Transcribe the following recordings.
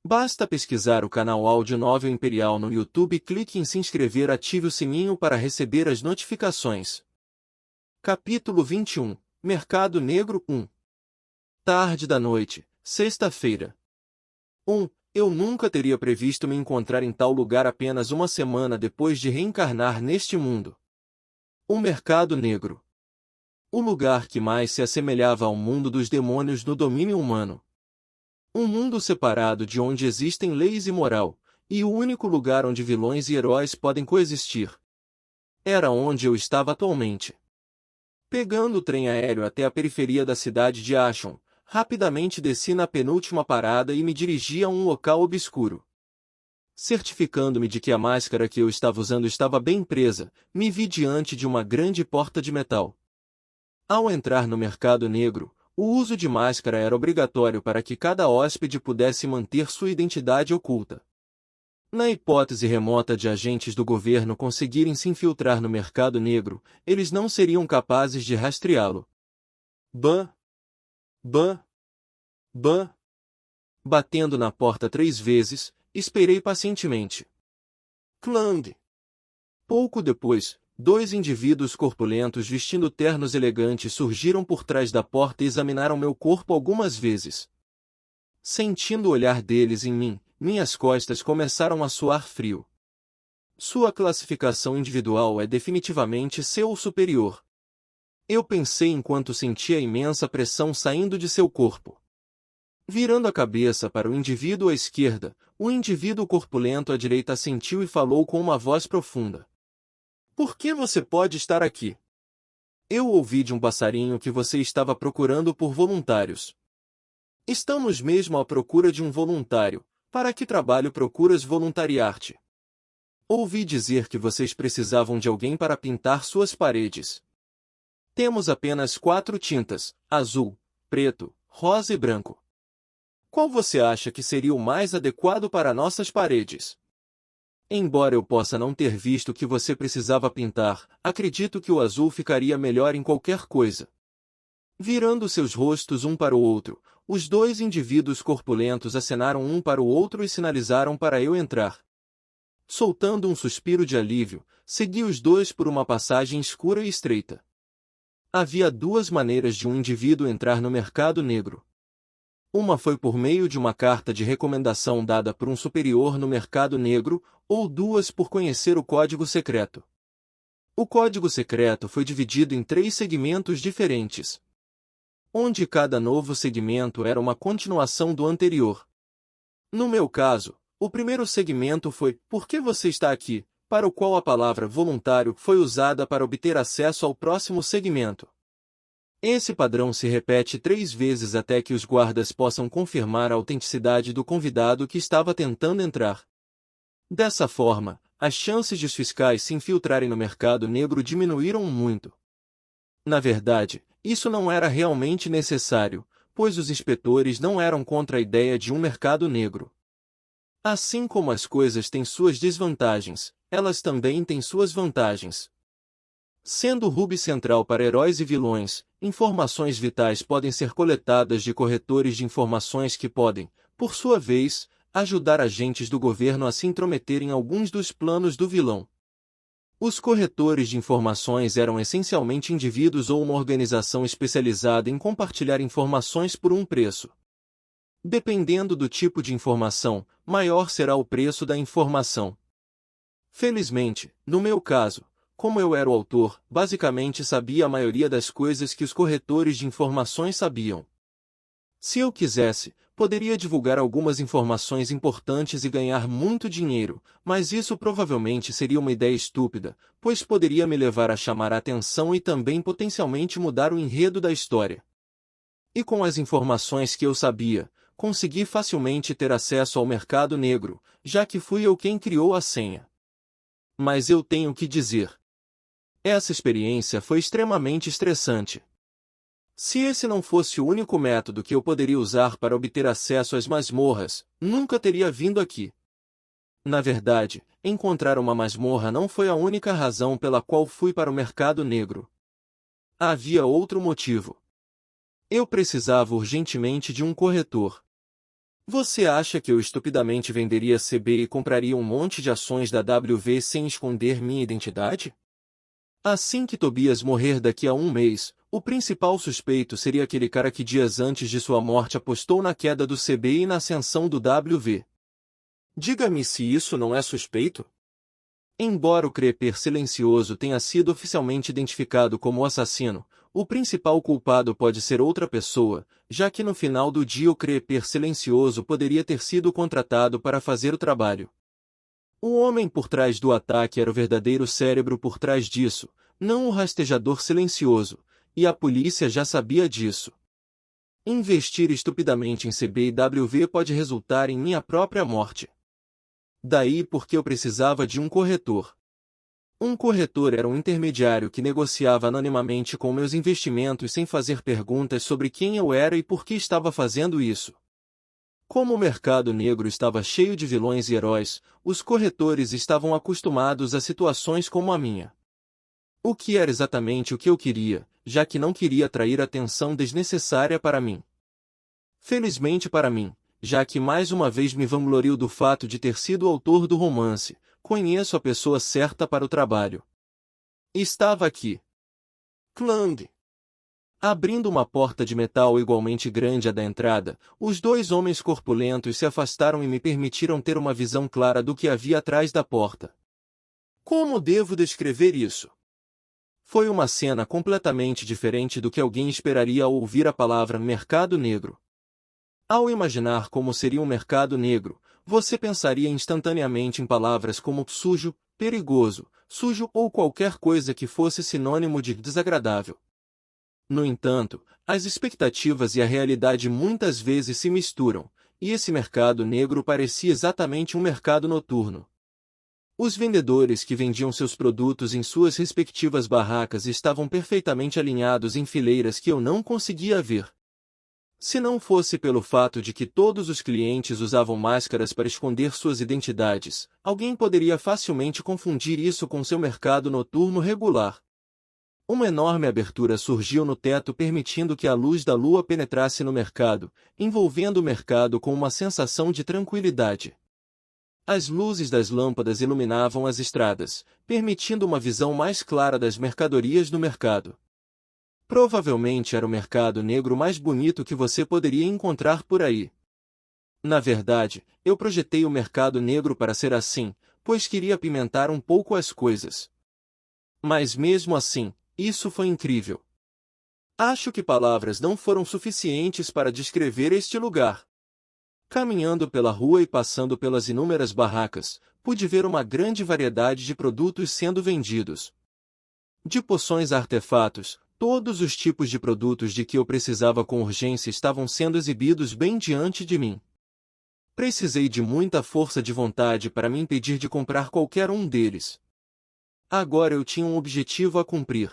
Basta pesquisar o canal Audionovel Imperial no YouTube e clique em se inscrever, ative o sininho para receber as notificações. Capítulo 21. Mercado Negro 1. Tarde da noite, sexta-feira. Eu nunca teria previsto me encontrar em tal lugar apenas uma semana depois de reencarnar neste mundo. O Mercado Negro. O lugar que mais se assemelhava ao mundo dos demônios no domínio humano. Um mundo separado de onde existem leis e moral, e o único lugar onde vilões e heróis podem coexistir. Era onde eu estava atualmente. Pegando o trem aéreo até a periferia da cidade de Ashon, rapidamente desci na penúltima parada e me dirigi a um local obscuro. Certificando-me de que a máscara que eu estava usando estava bem presa, me vi diante de uma grande porta de metal. Ao entrar no Mercado Negro, o uso de máscara era obrigatório para que cada hóspede pudesse manter sua identidade oculta. Na hipótese remota de agentes do governo conseguirem se infiltrar no Mercado Negro, eles não seriam capazes de rastreá-lo. Bã! Bã! Bã! Batendo na porta 3 vezes, esperei pacientemente. Clang! Pouco depois, 2 indivíduos corpulentos vestindo ternos elegantes surgiram por trás da porta e examinaram meu corpo algumas vezes. Sentindo o olhar deles em mim, minhas costas começaram a suar frio. Sua classificação individual é definitivamente C ou superior. Eu pensei enquanto sentia a imensa pressão saindo de seu corpo. Virando a cabeça para o indivíduo à esquerda, o indivíduo corpulento à direita assentiu e falou com uma voz profunda. Por que você pode estar aqui? Eu ouvi de um passarinho que você estava procurando por voluntários. Estamos mesmo à procura de um voluntário. Para que trabalho procuras voluntariar-te? Ouvi dizer que vocês precisavam de alguém para pintar suas paredes. Temos apenas 4 tintas, azul, preto, rosa e branco. Qual você acha que seria o mais adequado para nossas paredes? Embora eu possa não ter visto que você precisava pintar, acredito que o azul ficaria melhor em qualquer coisa. Virando seus rostos um para o outro, os 2 indivíduos corpulentos acenaram um para o outro e sinalizaram para eu entrar. Soltando um suspiro de alívio, segui os 2 por uma passagem escura e estreita. Havia 2 maneiras de um indivíduo entrar no Mercado Negro. Uma foi por meio de uma carta de recomendação dada por um superior no Mercado Negro, ou 2 por conhecer o Código Secreto. O Código Secreto foi dividido em 3 segmentos diferentes, onde cada novo segmento era uma continuação do anterior. No meu caso, o primeiro segmento foi "Por que você está aqui?", para o qual a palavra voluntário foi usada para obter acesso ao próximo segmento. Esse padrão se repete 3 vezes até que os guardas possam confirmar a autenticidade do convidado que estava tentando entrar. Dessa forma, as chances de os fiscais se infiltrarem no Mercado Negro diminuíram muito. Na verdade, isso não era realmente necessário, pois os inspetores não eram contra a ideia de um mercado negro. Assim como as coisas têm suas desvantagens, elas também têm suas vantagens. Sendo o hub central para heróis e vilões, informações vitais podem ser coletadas de corretores de informações que podem, por sua vez, ajudar agentes do governo a se intrometer em alguns dos planos do vilão. Os corretores de informações eram essencialmente indivíduos ou uma organização especializada em compartilhar informações por um preço. Dependendo do tipo de informação, maior será o preço da informação. Felizmente, no meu caso, como eu era o autor, basicamente sabia a maioria das coisas que os corretores de informações sabiam. Se eu quisesse, poderia divulgar algumas informações importantes e ganhar muito dinheiro, mas isso provavelmente seria uma ideia estúpida, pois poderia me levar a chamar a atenção e também potencialmente mudar o enredo da história. E com as informações que eu sabia, consegui facilmente ter acesso ao Mercado Negro, já que fui eu quem criou a senha. Mas eu tenho que dizer, essa experiência foi extremamente estressante. Se esse não fosse o único método que eu poderia usar para obter acesso às masmorras, nunca teria vindo aqui. Na verdade, encontrar uma masmorra não foi a única razão pela qual fui para o Mercado Negro. Havia outro motivo. Eu precisava urgentemente de um corretor. Você acha que eu estupidamente venderia CB e compraria um monte de ações da WV sem esconder minha identidade? Assim que Tobias morrer daqui a um mês, o principal suspeito seria aquele cara que dias antes de sua morte apostou na queda do CB e na ascensão do WV. Diga-me se isso não é suspeito? Embora o Creeper silencioso tenha sido oficialmente identificado como o assassino, o principal culpado pode ser outra pessoa, já que no final do dia o Creeper silencioso poderia ter sido contratado para fazer o trabalho. O homem por trás do ataque era o verdadeiro cérebro por trás disso, não o rastejador silencioso, e a polícia já sabia disso. Investir estupidamente em CB e WV pode resultar em minha própria morte. Daí porque eu precisava de um corretor. Um corretor era um intermediário que negociava anonimamente com meus investimentos sem fazer perguntas sobre quem eu era e por que estava fazendo isso. Como o mercado negro estava cheio de vilões e heróis, os corretores estavam acostumados a situações como a minha. O que era exatamente o que eu queria, já que não queria atrair atenção desnecessária para mim. Felizmente para mim, já que mais uma vez me vanglorio do fato de ter sido o autor do romance, conheço a pessoa certa para o trabalho. Estava aqui. Clang. Abrindo uma porta de metal igualmente grande à da entrada, os dois homens corpulentos se afastaram e me permitiram ter uma visão clara do que havia atrás da porta. Como devo descrever isso? Foi uma cena completamente diferente do que alguém esperaria ao ouvir a palavra mercado negro. Ao imaginar como seria um mercado negro, você pensaria instantaneamente em palavras como sujo, perigoso, sujo ou qualquer coisa que fosse sinônimo de desagradável. No entanto, as expectativas e a realidade muitas vezes se misturam, e esse mercado negro parecia exatamente um mercado noturno. Os vendedores que vendiam seus produtos em suas respectivas barracas estavam perfeitamente alinhados em fileiras que eu não conseguia ver. Se não fosse pelo fato de que todos os clientes usavam máscaras para esconder suas identidades, alguém poderia facilmente confundir isso com seu mercado noturno regular. Uma enorme abertura surgiu no teto permitindo que a luz da lua penetrasse no mercado, envolvendo o mercado com uma sensação de tranquilidade. As luzes das lâmpadas iluminavam as estradas, permitindo uma visão mais clara das mercadorias do mercado. Provavelmente era o mercado negro mais bonito que você poderia encontrar por aí. Na verdade, eu projetei o mercado negro para ser assim, pois queria apimentar um pouco as coisas. Mas mesmo assim, isso foi incrível. Acho que palavras não foram suficientes para descrever este lugar. Caminhando pela rua e passando pelas inúmeras barracas, pude ver uma grande variedade de produtos sendo vendidos. De poções a artefatos, todos os tipos de produtos de que eu precisava com urgência estavam sendo exibidos bem diante de mim. Precisei de muita força de vontade para me impedir de comprar qualquer um deles. Agora eu tinha um objetivo a cumprir.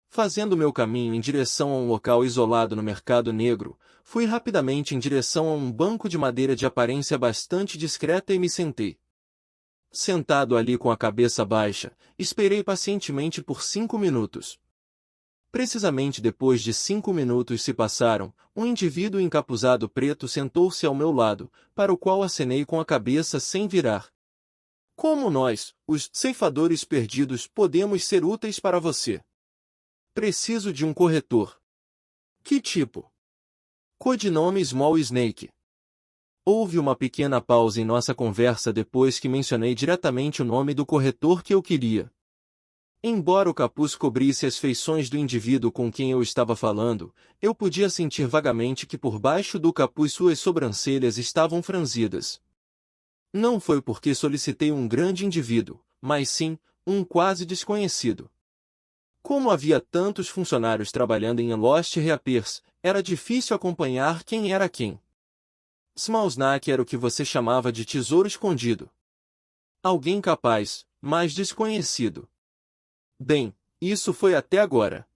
Fazendo meu caminho em direção a um local isolado no mercado negro, fui rapidamente em direção a um banco de madeira de aparência bastante discreta e me sentei. Sentado ali com a cabeça baixa, esperei pacientemente por 5 minutos. Precisamente depois de 5 minutos se passaram, um indivíduo encapuzado preto sentou-se ao meu lado, para o qual acenei com a cabeça sem virar. Como nós, os ceifadores perdidos, podemos ser úteis para você? Preciso de um corretor. Que tipo? Codinome Small Snake. Houve uma pequena pausa em nossa conversa depois que mencionei diretamente o nome do corretor que eu queria. Embora o capuz cobrisse as feições do indivíduo com quem eu estava falando, eu podia sentir vagamente que por baixo do capuz suas sobrancelhas estavam franzidas. Não foi porque solicitei um grande indivíduo, mas sim, um quase desconhecido. Como havia tantos funcionários trabalhando em Lost Reapers, era difícil acompanhar quem era quem. Small Snack era o que você chamava de tesouro escondido. Alguém capaz, mas desconhecido. Bem, isso foi até agora.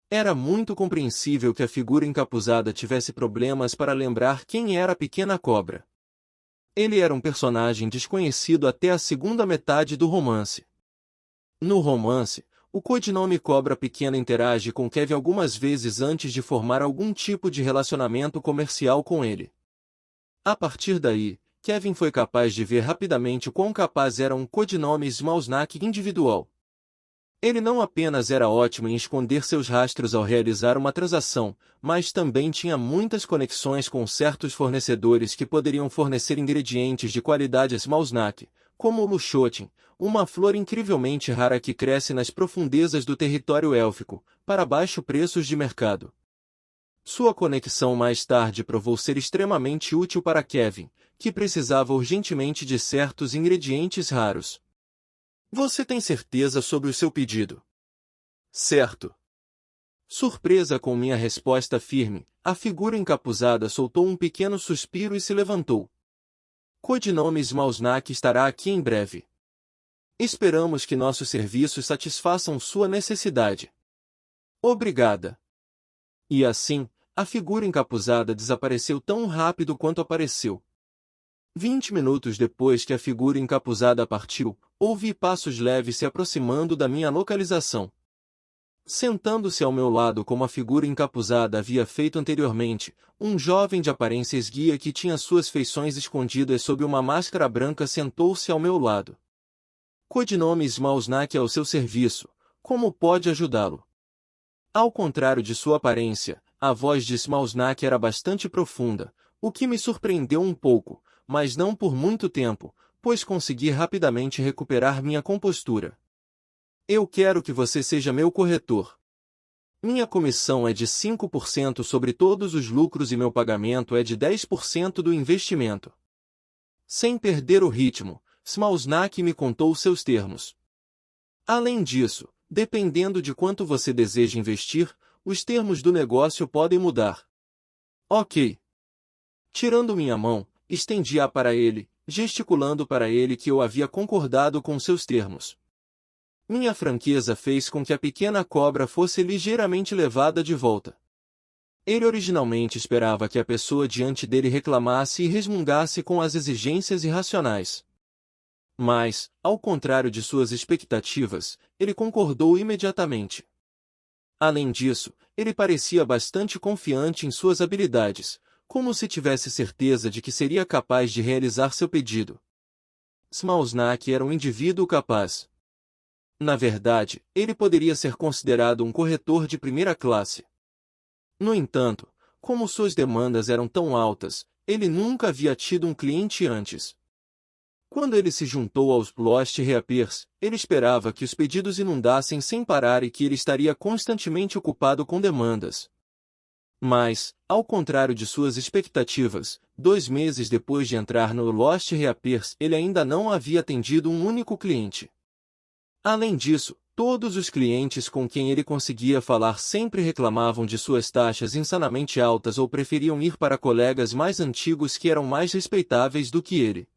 Era muito compreensível que a figura encapuzada tivesse problemas para lembrar quem era a pequena cobra. Ele era um personagem desconhecido até a segunda metade do romance. No romance, o codinome Cobra Pequena interage com Kevin algumas vezes antes de formar algum tipo de relacionamento comercial com ele. A partir daí, Kevin foi capaz de ver rapidamente quão capaz era um codinome Smalsnack individual. Ele não apenas era ótimo em esconder seus rastros ao realizar uma transação, mas também tinha muitas conexões com certos fornecedores que poderiam fornecer ingredientes de qualidade Smalsnack, como o Lushotin, uma flor incrivelmente rara que cresce nas profundezas do território élfico, para baixo preços de mercado. Sua conexão mais tarde provou ser extremamente útil para Kevin, que precisava urgentemente de certos ingredientes raros. Você tem certeza sobre o seu pedido? Certo. Surpresa com minha resposta firme, a figura encapuzada soltou um pequeno suspiro e se levantou. Codinome Smalsnack estará aqui em breve. Esperamos que nossos serviços satisfaçam sua necessidade. Obrigada. E assim, a figura encapuzada desapareceu tão rápido quanto apareceu. 20 minutos depois que a figura encapuzada partiu, ouvi passos leves se aproximando da minha localização. Sentando-se ao meu lado como a figura encapuzada havia feito anteriormente, um jovem de aparência esguia que tinha suas feições escondidas sob uma máscara branca sentou-se ao meu lado. Codinome Smalsnack ao seu serviço. Como pode ajudá-lo? Ao contrário de sua aparência, a voz de Smalsnack era bastante profunda, o que me surpreendeu um pouco, mas não por muito tempo, pois consegui rapidamente recuperar minha compostura. Eu quero que você seja meu corretor. Minha comissão é de 5% sobre todos os lucros e meu pagamento é de 10% do investimento. Sem perder o ritmo, Smalsnack me contou seus termos. Além disso, dependendo de quanto você deseja investir, os termos do negócio podem mudar. Ok. Tirando minha mão, estendi-a para ele, gesticulando para ele que eu havia concordado com seus termos. Minha franqueza fez com que a pequena cobra fosse ligeiramente levada de volta. Ele originalmente esperava que a pessoa diante dele reclamasse e resmungasse com as exigências irracionais. Mas, ao contrário de suas expectativas, ele concordou imediatamente. Além disso, ele parecia bastante confiante em suas habilidades, como se tivesse certeza de que seria capaz de realizar seu pedido. Smalsnack era um indivíduo capaz. Na verdade, ele poderia ser considerado um corretor de primeira classe. No entanto, como suas demandas eram tão altas, ele nunca havia tido um cliente antes. Quando ele se juntou aos Lost Reapers, ele esperava que os pedidos inundassem sem parar e que ele estaria constantemente ocupado com demandas. Mas, ao contrário de suas expectativas, 2 meses depois de entrar no Lost Reapers, ele ainda não havia atendido um único cliente. Além disso, todos os clientes com quem ele conseguia falar sempre reclamavam de suas taxas insanamente altas ou preferiam ir para colegas mais antigos que eram mais respeitáveis do que ele.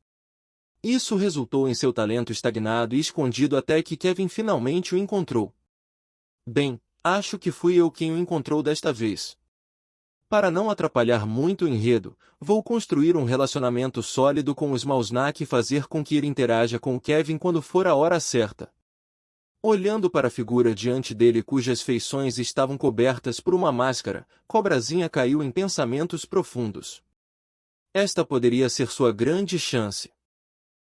Isso resultou em seu talento estagnado e escondido até que Kevin finalmente o encontrou. Bem, acho que fui eu quem o encontrou desta vez. Para não atrapalhar muito o enredo, vou construir um relacionamento sólido com o Smalsnack e fazer com que ele interaja com o Kevin quando for a hora certa. Olhando para a figura diante dele cujas feições estavam cobertas por uma máscara, Cobrazinha caiu em pensamentos profundos. Esta poderia ser sua grande chance.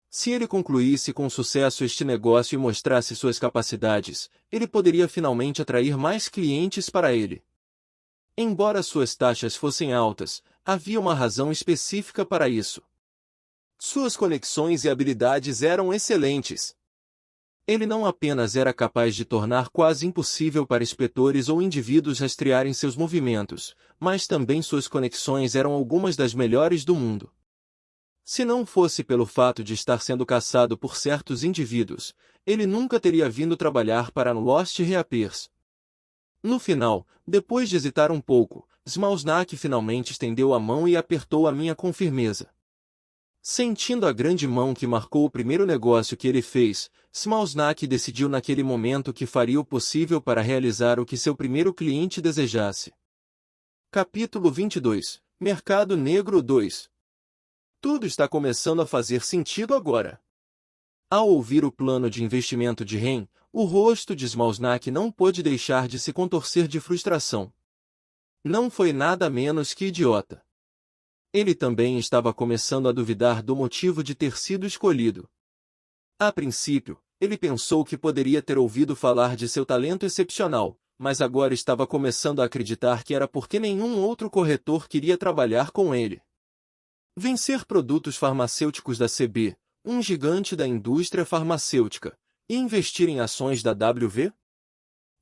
Se ele concluísse com sucesso este negócio e mostrasse suas capacidades, ele poderia finalmente atrair mais clientes para ele. Embora suas taxas fossem altas, havia uma razão específica para isso. Suas conexões e habilidades eram excelentes. Ele não apenas era capaz de tornar quase impossível para inspetores ou indivíduos rastrearem seus movimentos, mas também suas conexões eram algumas das melhores do mundo. Se não fosse pelo fato de estar sendo caçado por certos indivíduos, ele nunca teria vindo trabalhar para Lost Reapers. No final, depois de hesitar um pouco, Smalsnack finalmente estendeu a mão e apertou a minha com firmeza. Sentindo a grande mão que marcou o primeiro negócio que ele fez, Smalsnack decidiu naquele momento que faria o possível para realizar o que seu primeiro cliente desejasse. Capítulo 22 – Mercado Negro 2. Tudo está começando a fazer sentido agora. Ao ouvir o plano de investimento de Ren, o rosto de Smalsnack não pôde deixar de se contorcer de frustração. Não foi nada menos que idiota. Ele também estava começando a duvidar do motivo de ter sido escolhido. A princípio, ele pensou que poderia ter ouvido falar de seu talento excepcional, mas agora estava começando a acreditar que era porque nenhum outro corretor queria trabalhar com ele. Vencer produtos farmacêuticos da CB, um gigante da indústria farmacêutica, e investir em ações da WV?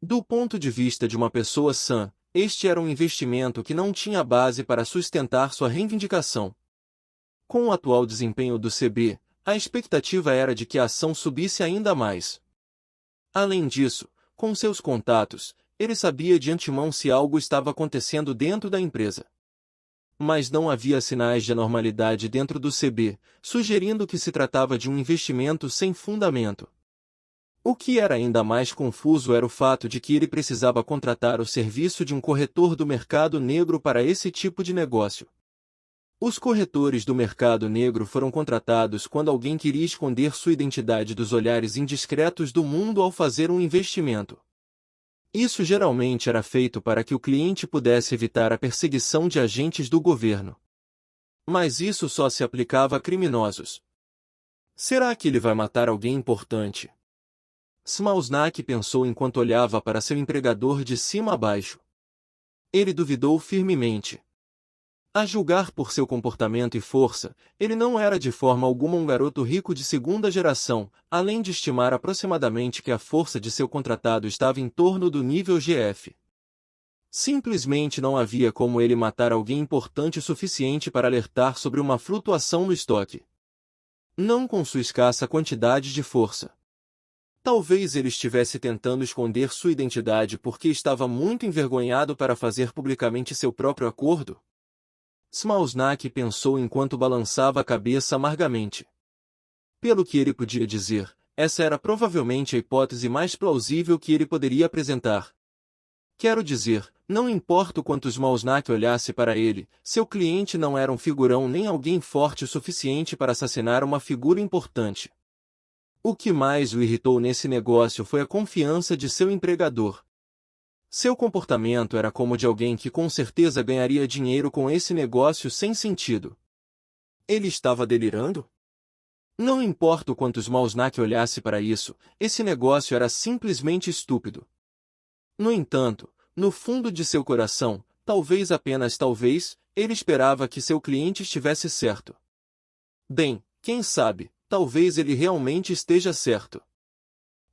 Do ponto de vista de uma pessoa sã, este era um investimento que não tinha base para sustentar sua reivindicação. Com o atual desempenho do CB, a expectativa era de que a ação subisse ainda mais. Além disso, com seus contatos, ele sabia de antemão se algo estava acontecendo dentro da empresa. Mas não havia sinais de anormalidade dentro do CB, sugerindo que se tratava de um investimento sem fundamento. O que era ainda mais confuso era o fato de que ele precisava contratar o serviço de um corretor do mercado negro para esse tipo de negócio. Os corretores do mercado negro foram contratados quando alguém queria esconder sua identidade dos olhares indiscretos do mundo ao fazer um investimento. Isso geralmente era feito para que o cliente pudesse evitar a perseguição de agentes do governo. Mas isso só se aplicava a criminosos. Será que ele vai matar alguém importante? Smausnak pensou enquanto olhava para seu empregador de cima a baixo. Ele duvidou firmemente. A julgar por seu comportamento e força, ele não era de forma alguma um garoto rico de segunda geração, além de estimar aproximadamente que a força de seu contratado estava em torno do nível GF. Simplesmente não havia como ele matar alguém importante o suficiente para alertar sobre uma flutuação no estoque. Não com sua escassa quantidade de força. Talvez ele estivesse tentando esconder sua identidade porque estava muito envergonhado para fazer publicamente seu próprio acordo? Smausnak pensou enquanto balançava a cabeça amargamente. Pelo que ele podia dizer, essa era provavelmente a hipótese mais plausível que ele poderia apresentar. Quero dizer, não importa o quanto Smausnak olhasse para ele, seu cliente não era um figurão nem alguém forte o suficiente para assassinar uma figura importante. O que mais o irritou nesse negócio foi a confiança de seu empregador. Seu comportamento era como de alguém que com certeza ganharia dinheiro com esse negócio sem sentido. Ele estava delirando? Não importa o quanto Smausnak olhasse para isso, esse negócio era simplesmente estúpido. No entanto, no fundo de seu coração, talvez apenas talvez, ele esperava que seu cliente estivesse certo. Bem, quem sabe, talvez ele realmente esteja certo.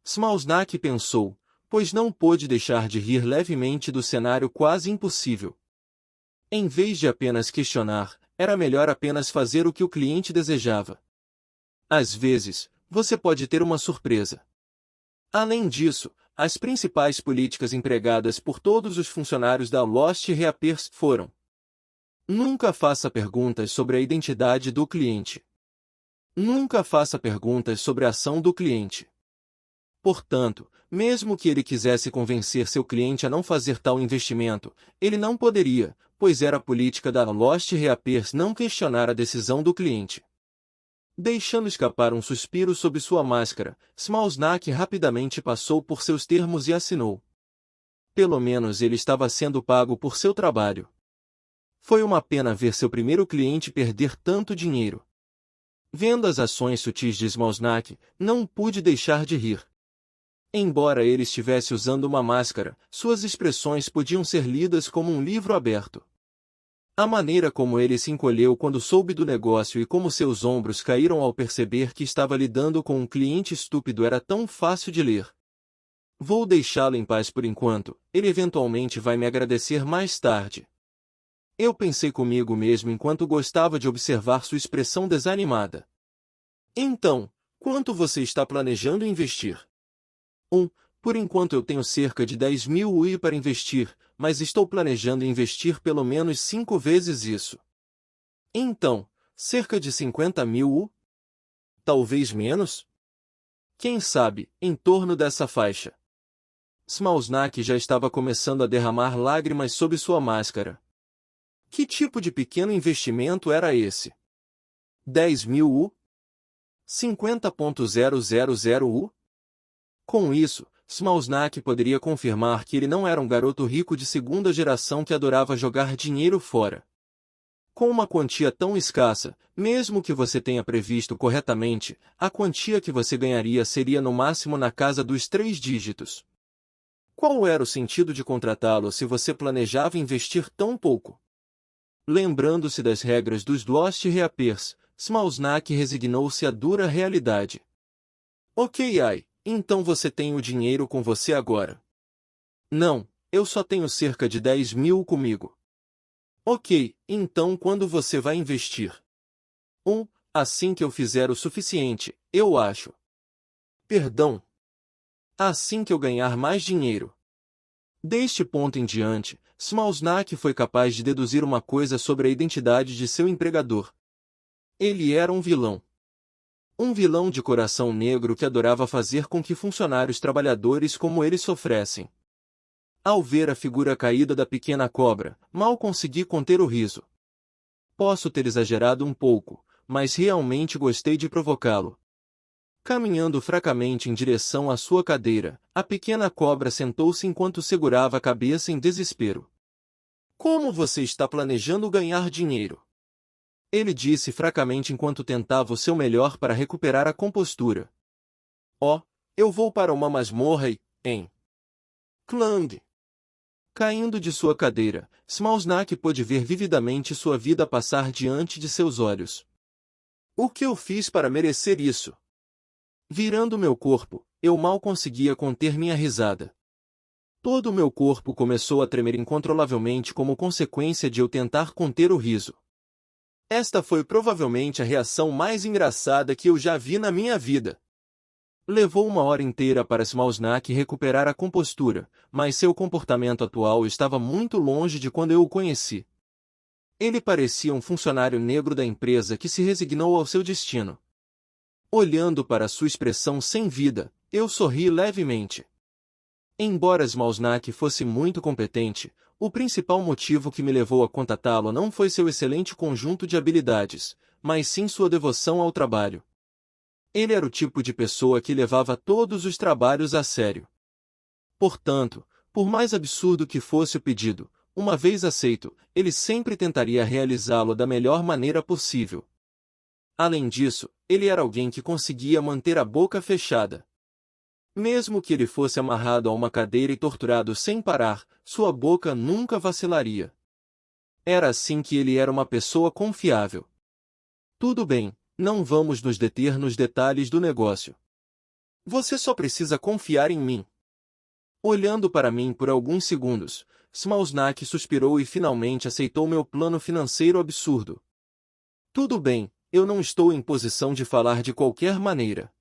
Smausnak pensou, pois não pôde deixar de rir levemente do cenário quase impossível. Em vez de apenas questionar, era melhor apenas fazer o que o cliente desejava. Às vezes, você pode ter uma surpresa. Além disso, as principais políticas empregadas por todos os funcionários da Lost Reappears foram: nunca faça perguntas sobre a identidade do cliente. Nunca faça perguntas sobre a ação do cliente. Portanto, mesmo que ele quisesse convencer seu cliente a não fazer tal investimento, ele não poderia, pois era a política da Lost Reappears não questionar a decisão do cliente. Deixando escapar um suspiro sob sua máscara, Smausnak rapidamente passou por seus termos e assinou. Pelo menos ele estava sendo pago por seu trabalho. Foi uma pena ver seu primeiro cliente perder tanto dinheiro. Vendo as ações sutis de Smausnak, não pude deixar de rir. Embora ele estivesse usando uma máscara, suas expressões podiam ser lidas como um livro aberto. A maneira como ele se encolheu quando soube do negócio e como seus ombros caíram ao perceber que estava lidando com um cliente estúpido era tão fácil de ler. Vou deixá-lo em paz por enquanto, ele eventualmente vai me agradecer mais tarde. Eu pensei comigo mesmo enquanto gostava de observar sua expressão desanimada. Então, quanto você está planejando investir? Por enquanto eu tenho cerca de 10.000 UI para investir, mas estou planejando investir pelo menos 5 vezes isso. Então, cerca de 50.000 U? Talvez menos? Quem sabe, em torno dessa faixa. Smausnak já estava começando a derramar lágrimas sob sua máscara. Que tipo de pequeno investimento era esse? 10.000 U? 50.000 U? Com isso, Smausnak poderia confirmar que ele não era um garoto rico de segunda geração que adorava jogar dinheiro fora. Com uma quantia tão escassa, mesmo que você tenha previsto corretamente, a quantia que você ganharia seria no máximo na casa dos 3 dígitos. Qual era o sentido de contratá-lo se você planejava investir tão pouco? Lembrando-se das regras dos Lost Reapers, Smalsnak resignou-se à dura realidade. Ok, então você tem o dinheiro com você agora. Não, eu só tenho cerca de 10.000 comigo. Ok, então quando você vai investir? Assim que eu fizer o suficiente, eu acho. Perdão. Assim que eu ganhar mais dinheiro. Deste ponto em diante, Smalsnak foi capaz de deduzir uma coisa sobre a identidade de seu empregador. Ele era um vilão. Um vilão de coração negro que adorava fazer com que funcionários trabalhadores como ele sofressem. Ao ver a figura caída da pequena cobra, mal consegui conter o riso. Posso ter exagerado um pouco, mas realmente gostei de provocá-lo. Caminhando fracamente em direção à sua cadeira, a pequena cobra sentou-se enquanto segurava a cabeça em desespero. Como você está planejando ganhar dinheiro? Ele disse fracamente enquanto tentava o seu melhor para recuperar a compostura. Eu vou para uma masmorra em Klang. Caindo de sua cadeira, Smalsnak pôde ver vividamente sua vida passar diante de seus olhos. O que eu fiz para merecer isso? Virando meu corpo, eu mal conseguia conter minha risada. Todo o meu corpo começou a tremer incontrolavelmente como consequência de eu tentar conter o riso. Esta foi provavelmente a reação mais engraçada que eu já vi na minha vida. Levou uma hora inteira para Smalsnak recuperar a compostura, mas seu comportamento atual estava muito longe de quando eu o conheci. Ele parecia um funcionário negro da empresa que se resignou ao seu destino. Olhando para sua expressão sem vida, eu sorri levemente. Embora Smalsnak fosse muito competente, o principal motivo que me levou a contatá-lo não foi seu excelente conjunto de habilidades, mas sim sua devoção ao trabalho. Ele era o tipo de pessoa que levava todos os trabalhos a sério. Portanto, por mais absurdo que fosse o pedido, uma vez aceito, ele sempre tentaria realizá-lo da melhor maneira possível. Além disso, ele era alguém que conseguia manter a boca fechada. Mesmo que ele fosse amarrado a uma cadeira e torturado sem parar, sua boca nunca vacilaria. Era assim que ele era uma pessoa confiável. Tudo bem, não vamos nos deter nos detalhes do negócio. Você só precisa confiar em mim. Olhando para mim por alguns segundos, Smalsnak suspirou e finalmente aceitou meu plano financeiro absurdo. Tudo bem, eu não estou em posição de falar de qualquer maneira.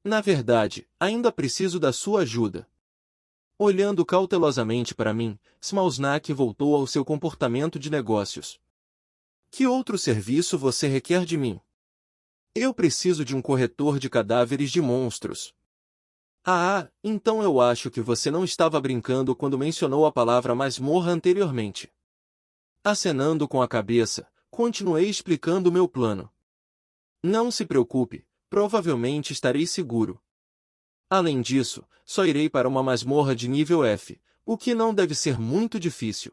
Na verdade, ainda preciso da sua ajuda. Olhando cautelosamente para mim, Smalsnak voltou ao seu comportamento de negócios. Que outro serviço você requer de mim? Eu preciso de um corretor de cadáveres de monstros. Então eu acho que você não estava brincando quando mencionou a palavra masmorra anteriormente. Acenando com a cabeça, continuei explicando meu plano. Não se preocupe, provavelmente estarei seguro. Além disso, só irei para uma masmorra de nível F, o que não deve ser muito difícil.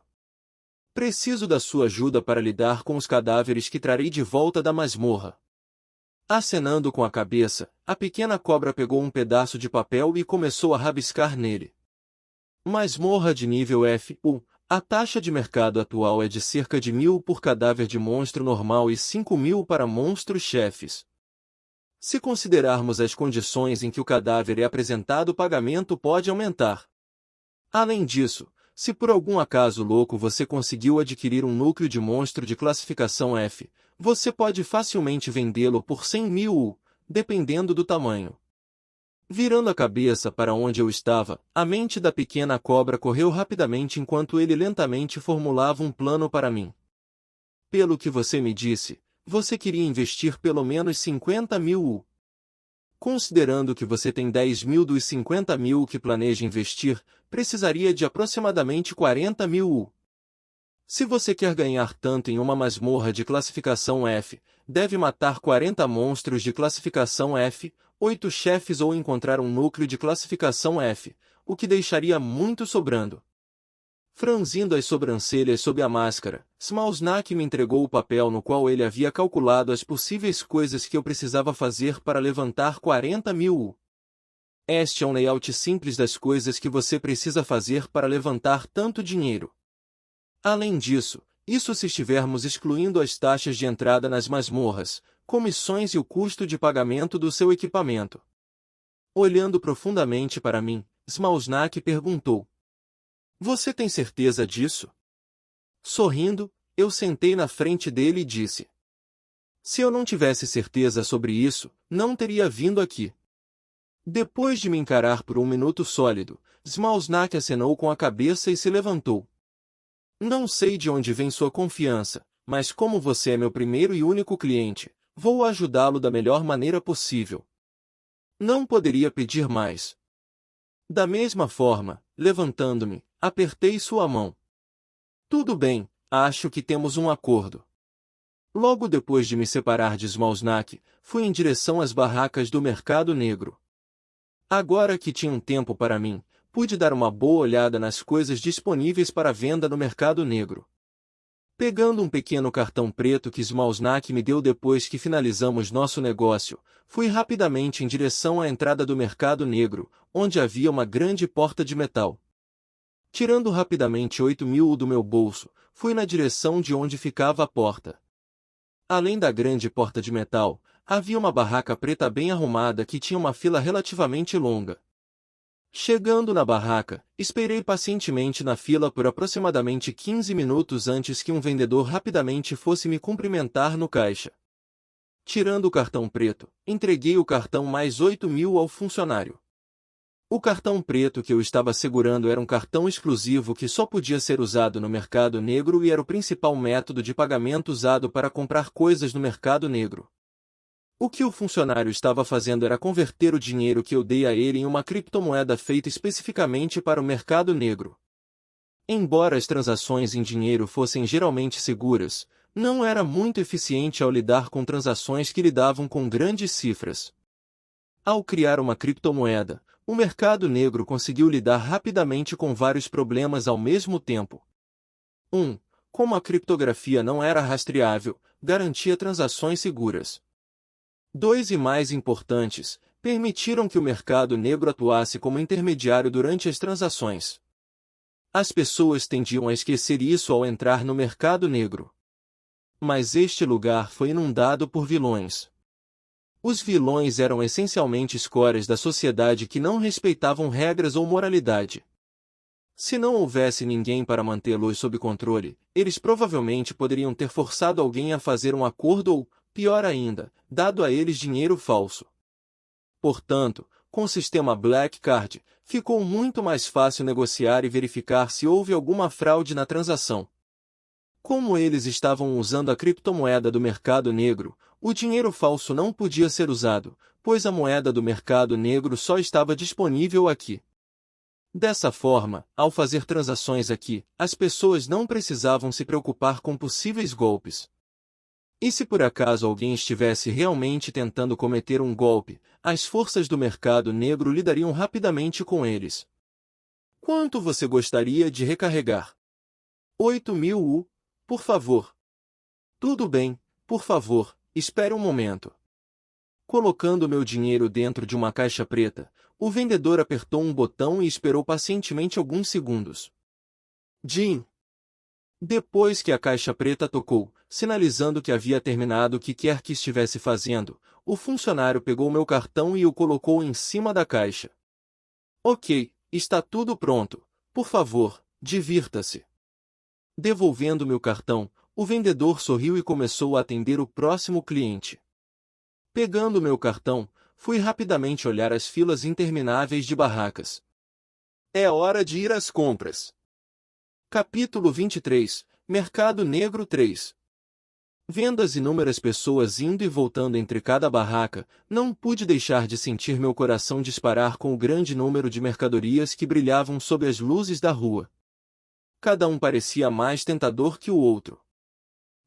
Preciso da sua ajuda para lidar com os cadáveres que trarei de volta da masmorra. Acenando com a cabeça, a pequena cobra pegou um pedaço de papel e começou a rabiscar nele. Masmorra de nível F. A taxa de mercado atual é de cerca de 1.000 por cadáver de monstro normal e 5.000 para monstros chefes. Se considerarmos as condições em que o cadáver é apresentado, o pagamento pode aumentar. Além disso, se por algum acaso louco você conseguiu adquirir um núcleo de monstro de classificação F, você pode facilmente vendê-lo por 100.000, dependendo do tamanho. Virando a cabeça para onde eu estava, a mente da pequena cobra correu rapidamente enquanto ele lentamente formulava um plano para mim. Pelo que você me disse, você queria investir pelo menos 50.000. Considerando que você tem 10.000 dos 50.000 que planeja investir, precisaria de aproximadamente 40.000. Se você quer ganhar tanto em uma masmorra de classificação F, deve matar 40 monstros de classificação F, 8 chefes ou encontrar um núcleo de classificação F, o que deixaria muito sobrando. Franzindo as sobrancelhas sob a máscara, Smalsnak me entregou o papel no qual ele havia calculado as possíveis coisas que eu precisava fazer para levantar 40.000 U. Este é um layout simples das coisas que você precisa fazer para levantar tanto dinheiro. Além disso, isso se estivermos excluindo as taxas de entrada nas masmorras, comissões e o custo de pagamento do seu equipamento. Olhando profundamente para mim, Smalsnak perguntou: "Você tem certeza disso?" Sorrindo, eu sentei na frente dele e disse: "Se eu não tivesse certeza sobre isso, não teria vindo aqui." Depois de me encarar por um minuto sólido, Smalsnak acenou com a cabeça e se levantou. "Não sei de onde vem sua confiança, mas como você é meu primeiro e único cliente, vou ajudá-lo da melhor maneira possível. Não poderia pedir mais." Da mesma forma, levantando-me, apertei sua mão. "Tudo bem, acho que temos um acordo." Logo depois de me separar de Smalsnak, fui em direção às barracas do mercado negro. Agora que tinha um tempo para mim, pude dar uma boa olhada nas coisas disponíveis para venda no mercado negro. Pegando um pequeno cartão preto que Smalsnak me deu depois que finalizamos nosso negócio, fui rapidamente em direção à entrada do mercado negro, onde havia uma grande porta de metal. Tirando rapidamente 8.000 U do meu bolso, fui na direção de onde ficava a porta. Além da grande porta de metal, havia uma barraca preta bem arrumada que tinha uma fila relativamente longa. Chegando na barraca, esperei pacientemente na fila por aproximadamente 15 minutos antes que um vendedor rapidamente fosse me cumprimentar no caixa. Tirando o cartão preto, entreguei o cartão mais 8.000 ao funcionário. O cartão preto que eu estava segurando era um cartão exclusivo que só podia ser usado no mercado negro e era o principal método de pagamento usado para comprar coisas no mercado negro. O que o funcionário estava fazendo era converter o dinheiro que eu dei a ele em uma criptomoeda feita especificamente para o mercado negro. Embora as transações em dinheiro fossem geralmente seguras, não era muito eficiente ao lidar com transações que lidavam com grandes cifras. Ao criar uma criptomoeda, o mercado negro conseguiu lidar rapidamente com vários problemas ao mesmo tempo. 1. Como a criptografia não era rastreável, garantia transações seguras. 2. E mais importantes, permitiram que o mercado negro atuasse como intermediário durante as transações. As pessoas tendiam a esquecer isso ao entrar no mercado negro. Mas este lugar foi inundado por vilões. Os vilões eram essencialmente escórias da sociedade que não respeitavam regras ou moralidade. Se não houvesse ninguém para mantê-los sob controle, eles provavelmente poderiam ter forçado alguém a fazer um acordo ou, pior ainda, dado a eles dinheiro falso. Portanto, com o sistema Black Card, ficou muito mais fácil negociar e verificar se houve alguma fraude na transação. Como eles estavam usando a criptomoeda do mercado negro, o dinheiro falso não podia ser usado, pois a moeda do mercado negro só estava disponível aqui. Dessa forma, ao fazer transações aqui, as pessoas não precisavam se preocupar com possíveis golpes. E se por acaso alguém estivesse realmente tentando cometer um golpe, as forças do mercado negro lidariam rapidamente com eles. Quanto você gostaria de recarregar? 8.000 U, por favor. Tudo bem, por favor, espere um momento. Colocando meu dinheiro dentro de uma caixa preta, o vendedor apertou um botão e esperou pacientemente alguns segundos. Jim. Depois que a caixa preta tocou, sinalizando que havia terminado o que quer que estivesse fazendo, o funcionário pegou meu cartão e o colocou em cima da caixa. Ok, está tudo pronto. Por favor, divirta-se. Devolvendo-me o cartão, o vendedor sorriu e começou a atender o próximo cliente. Pegando meu cartão, fui rapidamente olhar as filas intermináveis de barracas. É hora de ir às compras. Capítulo 23, Mercado Negro 3. Vendo as inúmeras pessoas indo e voltando entre cada barraca, não pude deixar de sentir meu coração disparar com o grande número de mercadorias que brilhavam sob as luzes da rua. Cada um parecia mais tentador que o outro.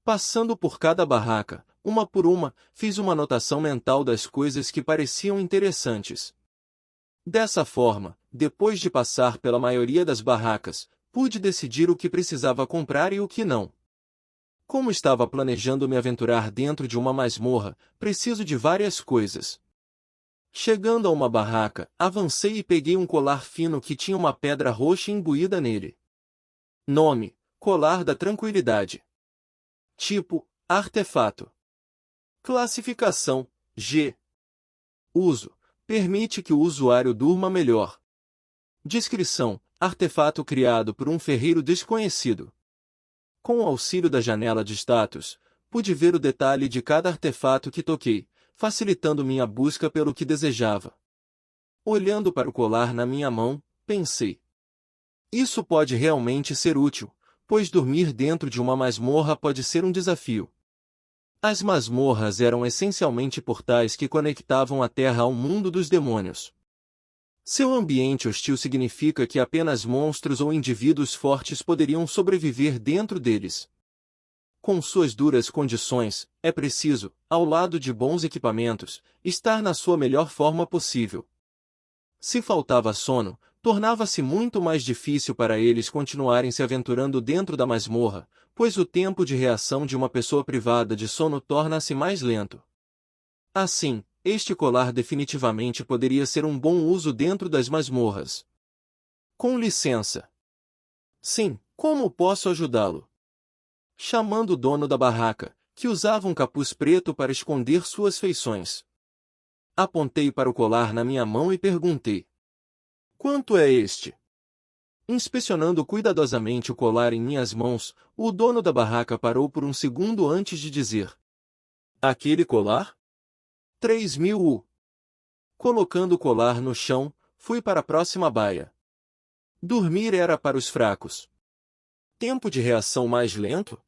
Passando por cada barraca, uma por uma, fiz uma anotação mental das coisas que pareciam interessantes. Dessa forma, depois de passar pela maioria das barracas, pude decidir o que precisava comprar e o que não. Como estava planejando me aventurar dentro de uma masmorra, preciso de várias coisas. Chegando a uma barraca, avancei e peguei um colar fino que tinha uma pedra roxa imbuída nele. Nome: Colar da Tranquilidade. Tipo: artefato. Classificação: G. Uso: permite que o usuário durma melhor. Descrição: artefato criado por um ferreiro desconhecido. Com o auxílio da janela de status, pude ver o detalhe de cada artefato que toquei, facilitando minha busca pelo que desejava. Olhando para o colar na minha mão, pensei: isso pode realmente ser útil, pois dormir dentro de uma masmorra pode ser um desafio. As masmorras eram essencialmente portais que conectavam a Terra ao mundo dos demônios. Seu ambiente hostil significa que apenas monstros ou indivíduos fortes poderiam sobreviver dentro deles. Com suas duras condições, é preciso, ao lado de bons equipamentos, estar na sua melhor forma possível. Se faltava sono, tornava-se muito mais difícil para eles continuarem se aventurando dentro da masmorra, pois o tempo de reação de uma pessoa privada de sono torna-se mais lento. Assim, este colar definitivamente poderia ser um bom uso dentro das masmorras. Com licença. Sim, como posso ajudá-lo? Chamando o dono da barraca, que usava um capuz preto para esconder suas feições. Apontei para o colar na minha mão e perguntei: quanto é este? Inspecionando cuidadosamente o colar em minhas mãos, o dono da barraca parou por um segundo antes de dizer: aquele colar? 3.000 U. Colocando o colar no chão, fui para a próxima baia. Dormir era para os fracos. Tempo de reação mais lento?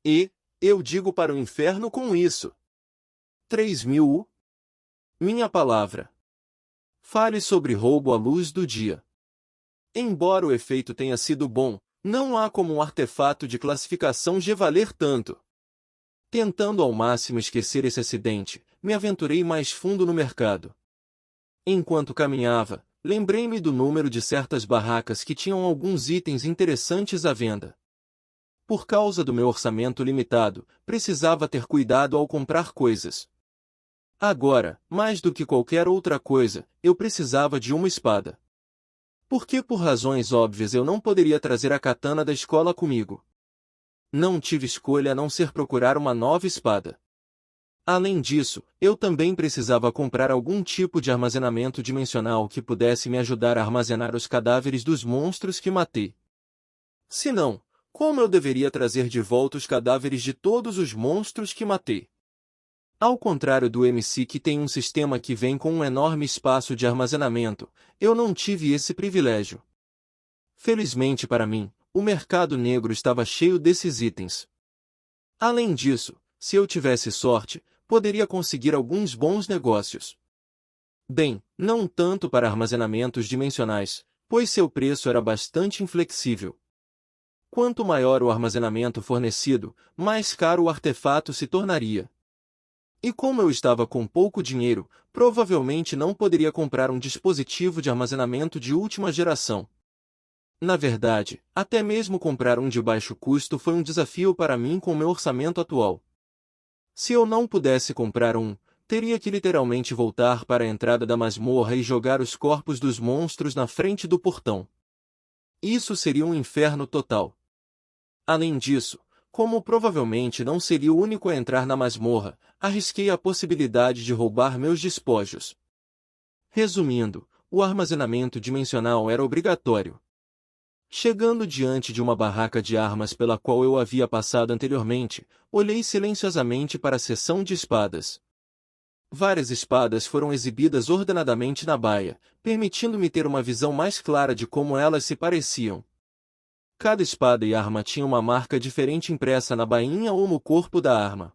E, eu digo para o inferno com isso. 3.000 U. Minha palavra. Fale sobre roubo à luz do dia. Embora o efeito tenha sido bom, não há como um artefato de classificação G valer tanto. Tentando ao máximo esquecer esse acidente, me aventurei mais fundo no mercado. Enquanto caminhava, lembrei-me do número de certas barracas que tinham alguns itens interessantes à venda. Por causa do meu orçamento limitado, precisava ter cuidado ao comprar coisas. Agora, mais do que qualquer outra coisa, eu precisava de uma espada. Porque por razões óbvias eu não poderia trazer a katana da escola comigo. Não tive escolha a não ser procurar uma nova espada. Além disso, eu também precisava comprar algum tipo de armazenamento dimensional que pudesse me ajudar a armazenar os cadáveres dos monstros que matei. Se não, como eu deveria trazer de volta os cadáveres de todos os monstros que matei? Ao contrário do MC que tem um sistema que vem com um enorme espaço de armazenamento, eu não tive esse privilégio. Felizmente para mim, o mercado negro estava cheio desses itens. Além disso, se eu tivesse sorte, poderia conseguir alguns bons negócios. Bem, não tanto para armazenamentos dimensionais, pois seu preço era bastante inflexível. Quanto maior o armazenamento fornecido, mais caro o artefato se tornaria. E como eu estava com pouco dinheiro, provavelmente não poderia comprar um dispositivo de armazenamento de última geração. Na verdade, até mesmo comprar um de baixo custo foi um desafio para mim com meu orçamento atual. Se eu não pudesse comprar um, teria que literalmente voltar para a entrada da masmorra e jogar os corpos dos monstros na frente do portão. Isso seria um inferno total. Além disso, como provavelmente não seria o único a entrar na masmorra, arrisquei a possibilidade de roubar meus despojos. Resumindo, o armazenamento dimensional era obrigatório. Chegando diante de uma barraca de armas pela qual eu havia passado anteriormente, olhei silenciosamente para a seção de espadas. Várias espadas foram exibidas ordenadamente na baia, permitindo-me ter uma visão mais clara de como elas se pareciam. Cada espada e arma tinha uma marca diferente impressa na bainha ou no corpo da arma.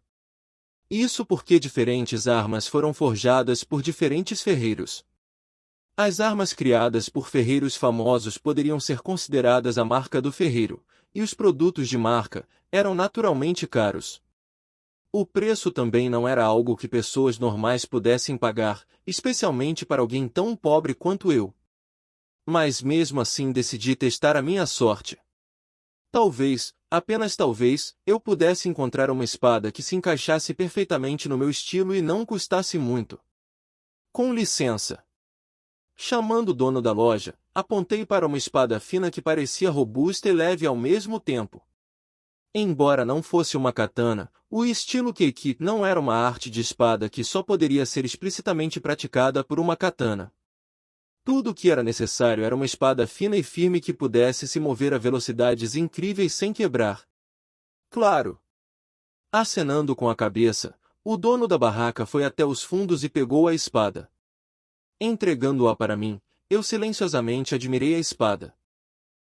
Isso porque diferentes armas foram forjadas por diferentes ferreiros. As armas criadas por ferreiros famosos poderiam ser consideradas a marca do ferreiro, e os produtos de marca eram naturalmente caros. O preço também não era algo que pessoas normais pudessem pagar, especialmente para alguém tão pobre quanto eu. Mas mesmo assim decidi testar a minha sorte. Talvez, apenas talvez, eu pudesse encontrar uma espada que se encaixasse perfeitamente no meu estilo e não custasse muito. Com licença. Chamando o dono da loja, apontei para uma espada fina que parecia robusta e leve ao mesmo tempo. Embora não fosse uma katana, o estilo Keiki não era uma arte de espada que só poderia ser explicitamente praticada por uma katana. Tudo o que era necessário era uma espada fina e firme que pudesse se mover a velocidades incríveis sem quebrar. Claro! Acenando com a cabeça, o dono da barraca foi até os fundos e pegou a espada. Entregando-a para mim, eu silenciosamente admirei a espada.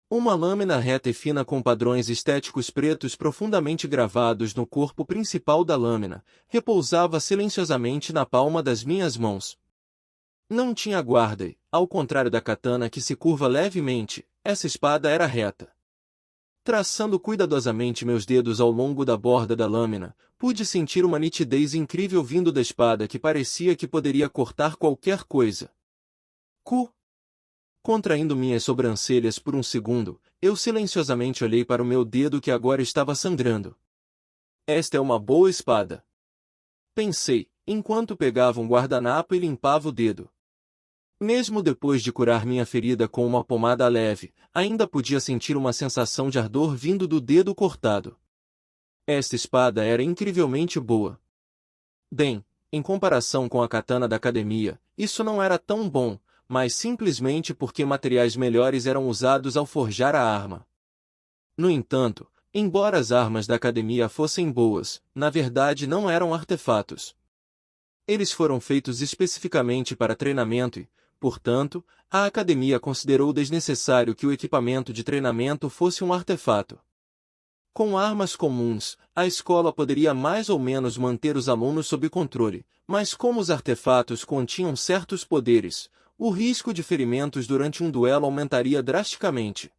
Uma lâmina reta e fina com padrões estéticos pretos profundamente gravados no corpo principal da lâmina, repousava silenciosamente na palma das minhas mãos. Não tinha guarda e, ao contrário da katana que se curva levemente, essa espada era reta. Traçando cuidadosamente meus dedos ao longo da borda da lâmina, pude sentir uma nitidez incrível vindo da espada que parecia que poderia cortar qualquer coisa. Contraindo minhas sobrancelhas por um segundo, eu silenciosamente olhei para o meu dedo que agora estava sangrando. Esta é uma boa espada. Pensei, enquanto pegava um guardanapo e limpava o dedo. Mesmo depois de curar minha ferida com uma pomada leve, ainda podia sentir uma sensação de ardor vindo do dedo cortado. Esta espada era incrivelmente boa. Bem, em comparação com a katana da academia, isso não era tão bom, mas simplesmente porque materiais melhores eram usados ao forjar a arma. No entanto, embora as armas da academia fossem boas, na verdade não eram artefatos. Eles foram feitos especificamente para treinamento e, portanto, a academia considerou desnecessário que o equipamento de treinamento fosse um artefato. Com armas comuns, a escola poderia mais ou menos manter os alunos sob controle, mas como os artefatos continham certos poderes, o risco de ferimentos durante um duelo aumentaria drasticamente.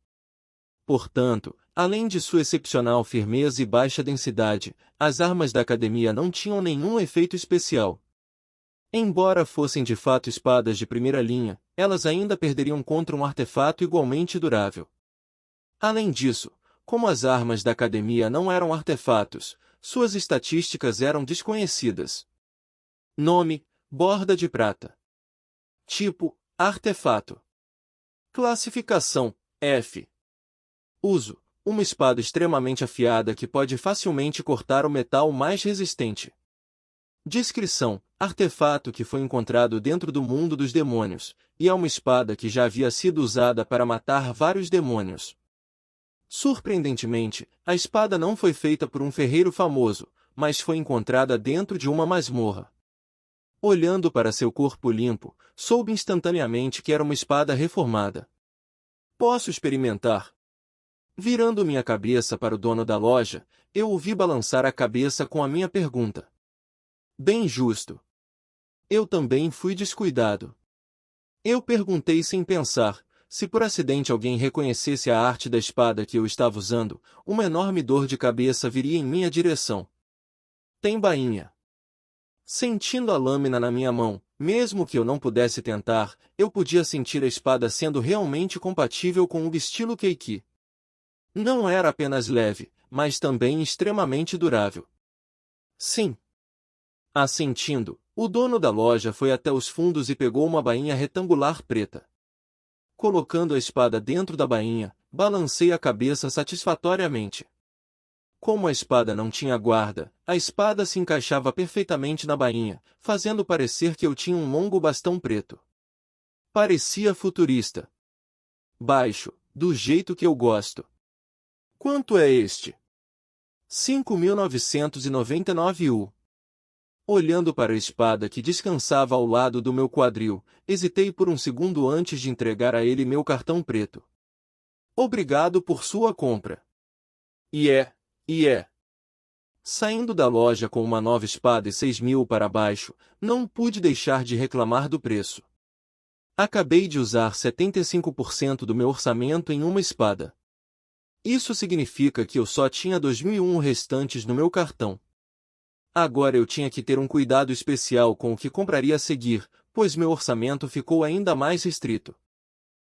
Portanto, além de sua excepcional firmeza e baixa densidade, as armas da academia não tinham nenhum efeito especial. Embora fossem de fato espadas de primeira linha, elas ainda perderiam contra um artefato igualmente durável. Além disso, como as armas da academia não eram artefatos, suas estatísticas eram desconhecidas. Nome: borda de prata. Tipo: artefato. Classificação: F. Uso: uma espada extremamente afiada que pode facilmente cortar o metal mais resistente. Descrição: artefato que foi encontrado dentro do mundo dos demônios, e é uma espada que já havia sido usada para matar vários demônios. Surpreendentemente, a espada não foi feita por um ferreiro famoso, mas foi encontrada dentro de uma masmorra. Olhando para seu corpo limpo, soube instantaneamente que era uma espada reformada. Posso experimentar? Virando minha cabeça para o dono da loja, eu o vi balançar a cabeça com a minha pergunta. Bem justo. Eu também fui descuidado. Eu perguntei sem pensar, se por acidente alguém reconhecesse a arte da espada que eu estava usando, uma enorme dor de cabeça viria em minha direção. Tem bainha. Sentindo a lâmina na minha mão, mesmo que eu não pudesse tentar, eu podia sentir a espada sendo realmente compatível com o estilo Keiki. Não era apenas leve, mas também extremamente durável. Sim. Assentindo, o dono da loja foi até os fundos e pegou uma bainha retangular preta. Colocando a espada dentro da bainha, balancei a cabeça satisfatoriamente. Como a espada não tinha guarda, a espada se encaixava perfeitamente na bainha, fazendo parecer que eu tinha um longo bastão preto. Parecia futurista. Baixo, do jeito que eu gosto. Quanto é este? 5.999 U. Olhando para a espada que descansava ao lado do meu quadril, hesitei por um segundo antes de entregar a ele meu cartão preto. Obrigado por sua compra. E é. Saindo da loja com uma nova espada e 6.000 para baixo, não pude deixar de reclamar do preço. Acabei de usar 75% do meu orçamento em uma espada. Isso significa que eu só tinha 2.001 restantes no meu cartão. Agora eu tinha que ter um cuidado especial com o que compraria a seguir, pois meu orçamento ficou ainda mais restrito.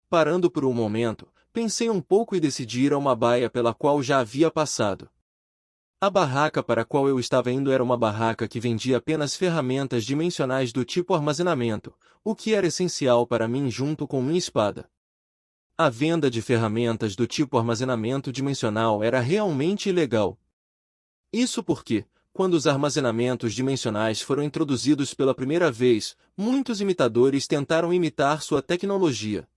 Parando por um momento, pensei um pouco e decidi ir a uma baia pela qual já havia passado. A barraca para a qual eu estava indo era uma barraca que vendia apenas ferramentas dimensionais do tipo armazenamento, o que era essencial para mim junto com minha espada. A venda de ferramentas do tipo armazenamento dimensional era realmente ilegal. Isso porque, quando os armazenamentos dimensionais foram introduzidos pela primeira vez, muitos imitadores tentaram imitar sua tecnologia.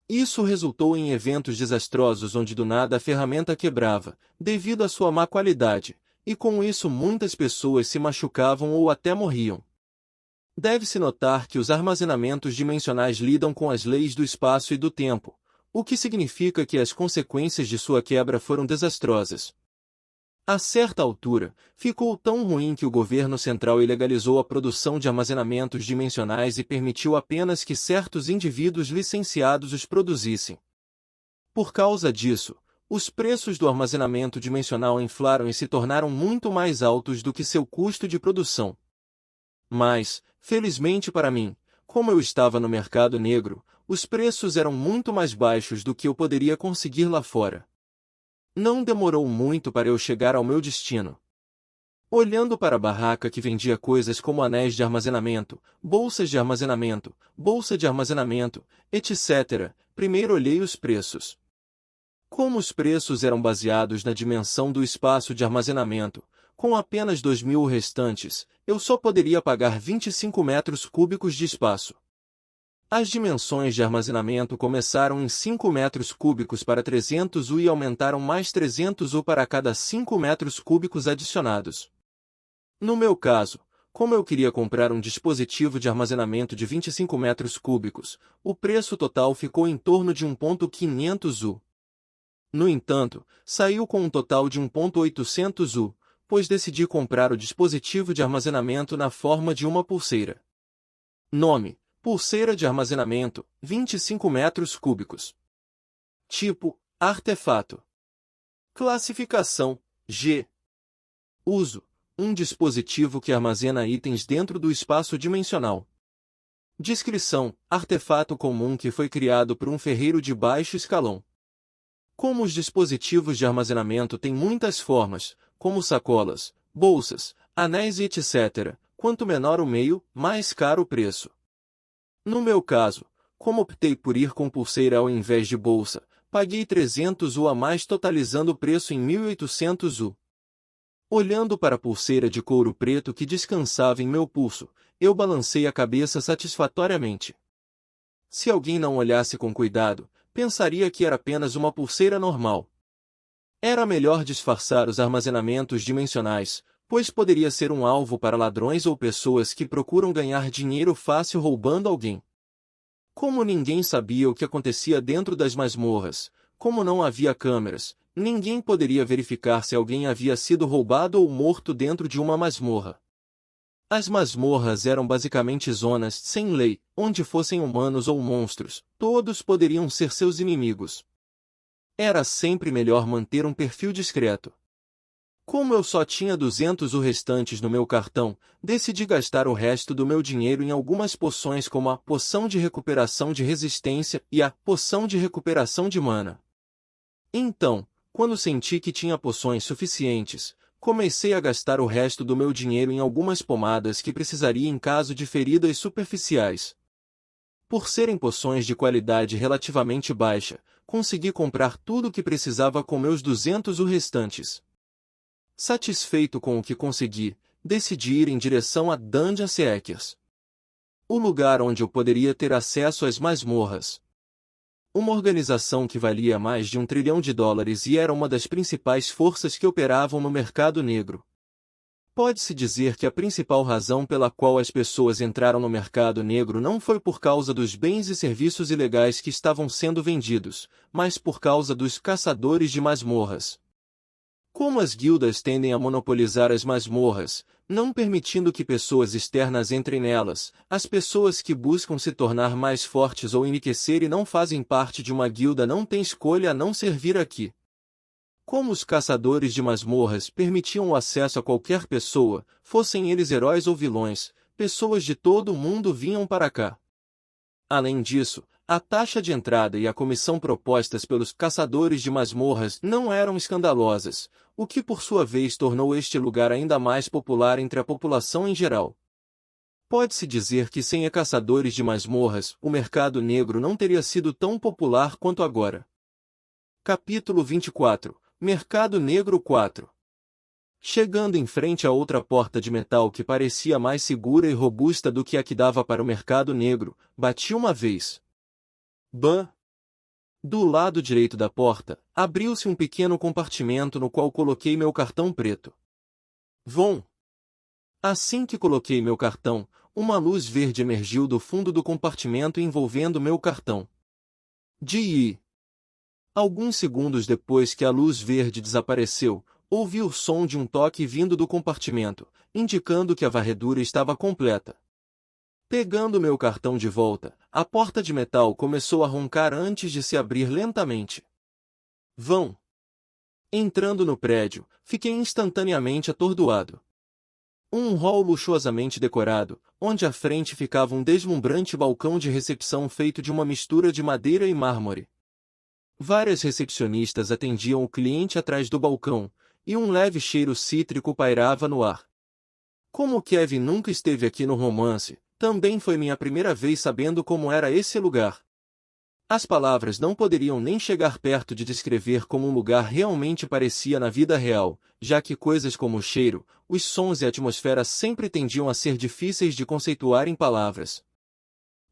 Isso resultou em eventos desastrosos onde do nada a ferramenta quebrava, devido à sua má qualidade, e com isso muitas pessoas se machucavam ou até morriam. Deve-se notar que os armazenamentos dimensionais lidam com as leis do espaço e do tempo, o que significa que as consequências de sua quebra foram desastrosas. A certa altura, ficou tão ruim que o governo central ilegalizou a produção de armazenamentos dimensionais e permitiu apenas que certos indivíduos licenciados os produzissem. Por causa disso, os preços do armazenamento dimensional inflaram e se tornaram muito mais altos do que seu custo de produção. Mas, felizmente para mim, como eu estava no mercado negro, os preços eram muito mais baixos do que eu poderia conseguir lá fora. Não demorou muito para eu chegar ao meu destino. Olhando para a barraca que vendia coisas como anéis de armazenamento, bolsa de armazenamento, etc., primeiro olhei os preços. Como os preços eram baseados na dimensão do espaço de armazenamento, com apenas 2.000 restantes, eu só poderia pagar 25 metros cúbicos de espaço. As dimensões de armazenamento começaram em 5 metros cúbicos para 300 U e aumentaram mais 300 U para cada 5 metros cúbicos adicionados. No meu caso, como eu queria comprar um dispositivo de armazenamento de 25 metros cúbicos, o preço total ficou em torno de 1.500 U. No entanto, saiu com um total de 1.800 U, pois decidi comprar o dispositivo de armazenamento na forma de uma pulseira. Nome: pulseira de armazenamento, 25 metros cúbicos. Tipo: artefato. Classificação: G. Uso: um dispositivo que armazena itens dentro do espaço dimensional. Descrição: artefato comum que foi criado por um ferreiro de baixo escalão. Como os dispositivos de armazenamento têm muitas formas, como sacolas, bolsas, anéis e etc., quanto menor o meio, mais caro o preço. No meu caso, como optei por ir com pulseira ao invés de bolsa, paguei 300 U a mais, totalizando o preço em 1.800 U. Olhando para a pulseira de couro preto que descansava em meu pulso, eu balancei a cabeça satisfatoriamente. Se alguém não olhasse com cuidado, pensaria que era apenas uma pulseira normal. Era melhor disfarçar os armazenamentos dimensionais, pois poderia ser um alvo para ladrões ou pessoas que procuram ganhar dinheiro fácil roubando alguém. Como ninguém sabia o que acontecia dentro das masmorras, como não havia câmeras, ninguém poderia verificar se alguém havia sido roubado ou morto dentro de uma masmorra. As masmorras eram basicamente zonas sem lei, onde fossem humanos ou monstros, todos poderiam ser seus inimigos. Era sempre melhor manter um perfil discreto. Como eu só tinha 200 U restantes no meu cartão, decidi gastar o resto do meu dinheiro em algumas poções como a poção de recuperação de resistência e a poção de recuperação de mana. Então, quando senti que tinha poções suficientes, comecei a gastar o resto do meu dinheiro em algumas pomadas que precisaria em caso de feridas superficiais. Por serem poções de qualidade relativamente baixa, consegui comprar tudo o que precisava com meus 200 U restantes. Satisfeito com o que consegui, decidi ir em direção a Dungeon Seekers, o lugar onde eu poderia ter acesso às masmorras. Uma organização que valia mais de $1 trilhão e era uma das principais forças que operavam no mercado negro. Pode-se dizer que a principal razão pela qual as pessoas entraram no mercado negro não foi por causa dos bens e serviços ilegais que estavam sendo vendidos, mas por causa dos caçadores de masmorras. Como as guildas tendem a monopolizar as masmorras, não permitindo que pessoas externas entrem nelas, as pessoas que buscam se tornar mais fortes ou enriquecer e não fazem parte de uma guilda não têm escolha a não servir aqui. Como os caçadores de masmorras permitiam o acesso a qualquer pessoa, fossem eles heróis ou vilões, pessoas de todo o mundo vinham para cá. Além disso, A taxa de entrada e a comissão propostas pelos caçadores de masmorras não eram escandalosas, o que por sua vez tornou este lugar ainda mais popular entre a população em geral. Pode-se dizer que sem caçadores de masmorras, o mercado negro não teria sido tão popular quanto agora. Capítulo 24 – Mercado Negro 4. Chegando em frente a outra porta de metal que parecia mais segura e robusta do que a que dava para o mercado negro, bati uma vez. Bam! Do lado direito da porta, abriu-se um pequeno compartimento no qual coloquei meu cartão preto. Vom! Assim que coloquei meu cartão, uma luz verde emergiu do fundo do compartimento envolvendo meu cartão. Alguns segundos depois que a luz verde desapareceu, ouvi o som de um toque vindo do compartimento, indicando que a varredura estava completa. Pegando meu cartão de volta, a porta de metal começou a roncar antes de se abrir lentamente. Vão! Entrando no prédio, fiquei instantaneamente atordoado. Um hall luxuosamente decorado, onde à frente ficava um deslumbrante balcão de recepção feito de uma mistura de madeira e mármore. Várias recepcionistas atendiam o cliente atrás do balcão, e um leve cheiro cítrico pairava no ar. Como Kevin nunca esteve aqui no romance, também foi minha primeira vez sabendo como era esse lugar. As palavras não poderiam nem chegar perto de descrever como um lugar realmente parecia na vida real, já que coisas como o cheiro, os sons e a atmosfera sempre tendiam a ser difíceis de conceituar em palavras.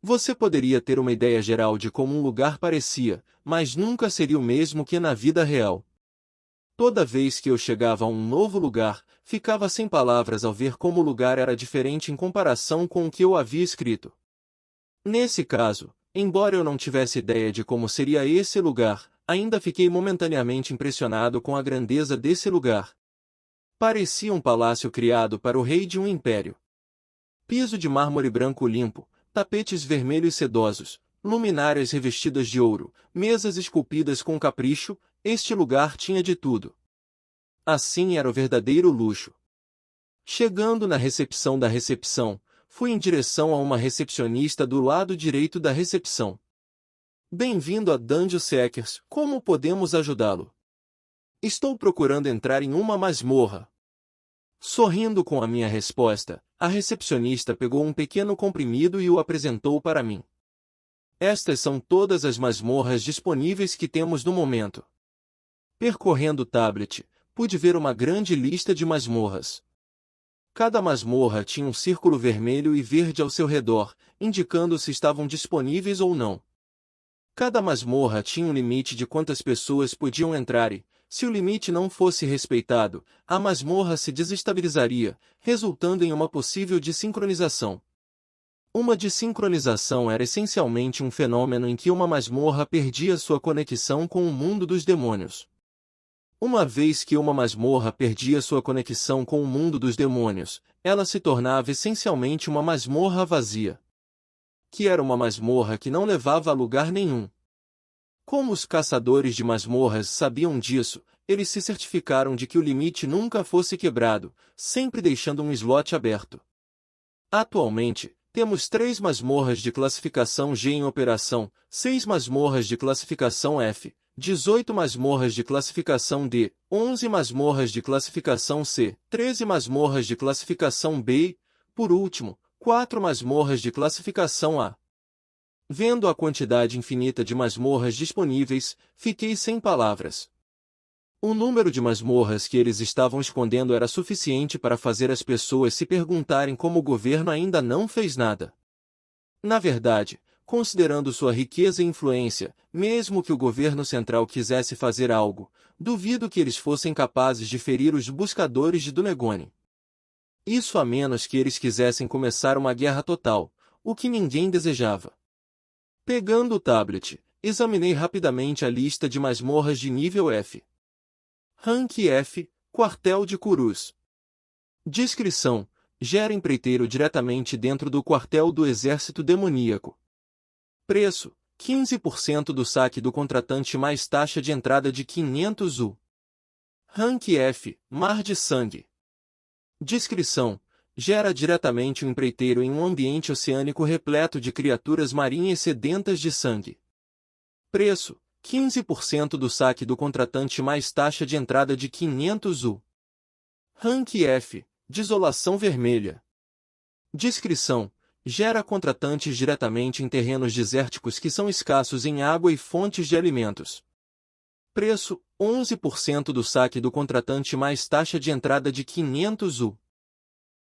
Você poderia ter uma ideia geral de como um lugar parecia, mas nunca seria o mesmo que na vida real. Toda vez que eu chegava a um novo lugar, ficava sem palavras ao ver como o lugar era diferente em comparação com o que eu havia escrito. Nesse caso, embora eu não tivesse ideia de como seria esse lugar, ainda fiquei momentaneamente impressionado com a grandeza desse lugar. Parecia um palácio criado para o rei de um império. Piso de mármore branco limpo, tapetes vermelhos sedosos, luminárias revestidas de ouro, mesas esculpidas com capricho, este lugar tinha de tudo. Assim era o verdadeiro luxo. Chegando na recepção da recepção, fui em direção a uma recepcionista do lado direito da recepção. Bem-vindo a Dungeon Seekers, como podemos ajudá-lo? Estou procurando entrar em uma masmorra. Sorrindo com a minha resposta, a recepcionista pegou um pequeno comprimido e o apresentou para mim. Estas são todas as masmorras disponíveis que temos no momento. Percorrendo o tablet, pude ver uma grande lista de masmorras. Cada masmorra tinha um círculo vermelho e verde ao seu redor, indicando se estavam disponíveis ou não. Cada masmorra tinha um limite de quantas pessoas podiam entrar e, se o limite não fosse respeitado, a masmorra se desestabilizaria, resultando em uma possível desincronização. Uma desincronização era essencialmente um fenômeno em que uma masmorra perdia sua conexão com o mundo dos demônios. Uma vez que uma masmorra perdia sua conexão com o mundo dos demônios, ela se tornava essencialmente uma masmorra vazia. Que era uma masmorra que não levava a lugar nenhum. Como os caçadores de masmorras sabiam disso, eles se certificaram de que o limite nunca fosse quebrado, sempre deixando um slot aberto. Atualmente, temos 3 masmorras de classificação G em operação, 6 masmorras de classificação F, 18 masmorras de classificação D, 11 masmorras de classificação C, 13 masmorras de classificação B e, por último, 4 masmorras de classificação A. Vendo a quantidade infinita de masmorras disponíveis, fiquei sem palavras. O número de masmorras que eles estavam escondendo era suficiente para fazer as pessoas se perguntarem como o governo ainda não fez nada. Na verdade, considerando sua riqueza e influência, mesmo que o governo central quisesse fazer algo, duvido que eles fossem capazes de ferir os buscadores de Dunegone. Isso a menos que eles quisessem começar uma guerra total, o que ninguém desejava. Pegando o tablet, examinei rapidamente a lista de masmorras de nível F. Rank F, Quartel de Curus. Descrição: gera empreiteiro diretamente dentro do quartel do exército demoníaco. Preço: 15% do saque do contratante mais taxa de entrada de 500 U. Rank F, Mar de Sangue. Descrição: gera diretamente o empreiteiro em um ambiente oceânico repleto de criaturas marinhas sedentas de sangue. Preço: 15% do saque do contratante mais taxa de entrada de 500 U. Rank F. Desolação vermelha. Descrição: gera contratantes diretamente em terrenos desérticos que são escassos em água e fontes de alimentos. Preço: 11% do saque do contratante mais taxa de entrada de 500 U.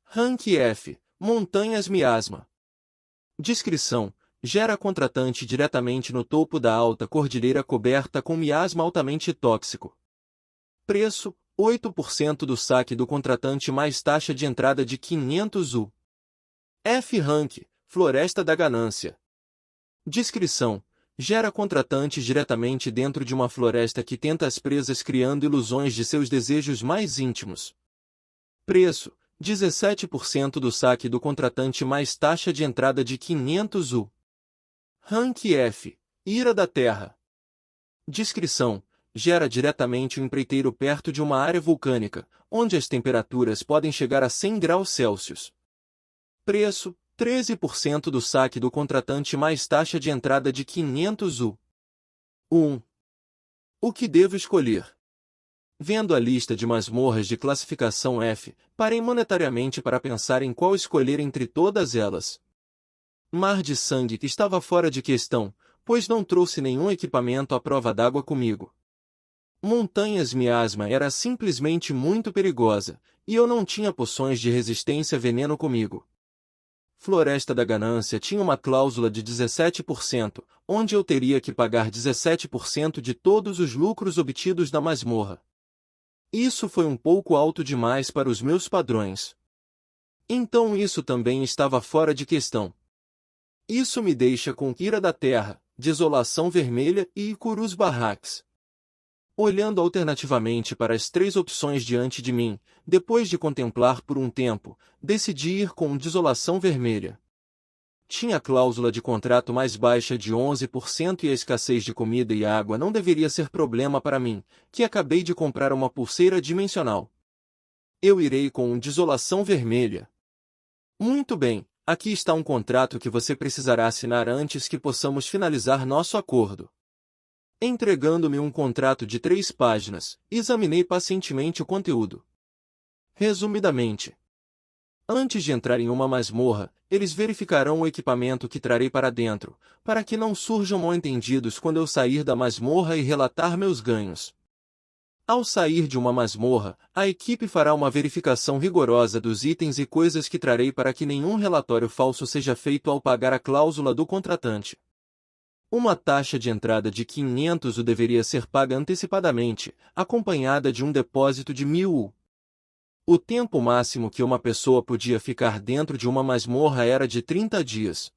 Rank F. Montanhas Miasma. Descrição: gera contratante diretamente no topo da alta cordilheira coberta com miasma altamente tóxico. Preço: 8% do saque do contratante mais taxa de entrada de 500 U. F-Rank, Floresta da Ganância. Descrição: gera contratantes diretamente dentro de uma floresta que tenta as presas criando ilusões de seus desejos mais íntimos. Preço: 17% do saque do contratante mais taxa de entrada de 500 U. Rank F. Ira da Terra. Descrição: gera diretamente o empreiteiro perto de uma área vulcânica, onde as temperaturas podem chegar a 100 graus Celsius. Preço: 13% do saque do contratante mais taxa de entrada de 500 U. 1. O que devo escolher? Vendo a lista de masmorras de classificação F, parei monetariamente para pensar em qual escolher entre todas elas. Mar de Sangue estava fora de questão, pois não trouxe nenhum equipamento à prova d'água comigo. Montanhas Miasma era simplesmente muito perigosa, e eu não tinha poções de resistência a veneno comigo. Floresta da Ganância tinha uma cláusula de 17%, onde eu teria que pagar 17% de todos os lucros obtidos da masmorra. Isso foi um pouco alto demais para os meus padrões. Então isso também estava fora de questão. Isso me deixa com Ira da Terra, Desolação Vermelha e Icurus Barracks. Olhando alternativamente para as três opções diante de mim, depois de contemplar por um tempo, decidi ir com Desolação Vermelha. Tinha a cláusula de contrato mais baixa de 11% e a escassez de comida e água não deveria ser problema para mim, que acabei de comprar uma pulseira dimensional. Eu irei com Desolação Vermelha. Muito bem, aqui está um contrato que você precisará assinar antes que possamos finalizar nosso acordo. Entregando-me um contrato de 3 páginas, examinei pacientemente o conteúdo. Resumidamente: antes de entrar em uma masmorra, eles verificarão o equipamento que trarei para dentro, para que não surjam mal-entendidos quando eu sair da masmorra e relatar meus ganhos. Ao sair de uma masmorra, a equipe fará uma verificação rigorosa dos itens e coisas que trarei para que nenhum relatório falso seja feito ao pagar a cláusula do contratante. Uma taxa de entrada de 500 U deveria ser paga antecipadamente, acompanhada de um depósito de 1000 U. O tempo máximo que uma pessoa podia ficar dentro de uma masmorra era de 30 dias.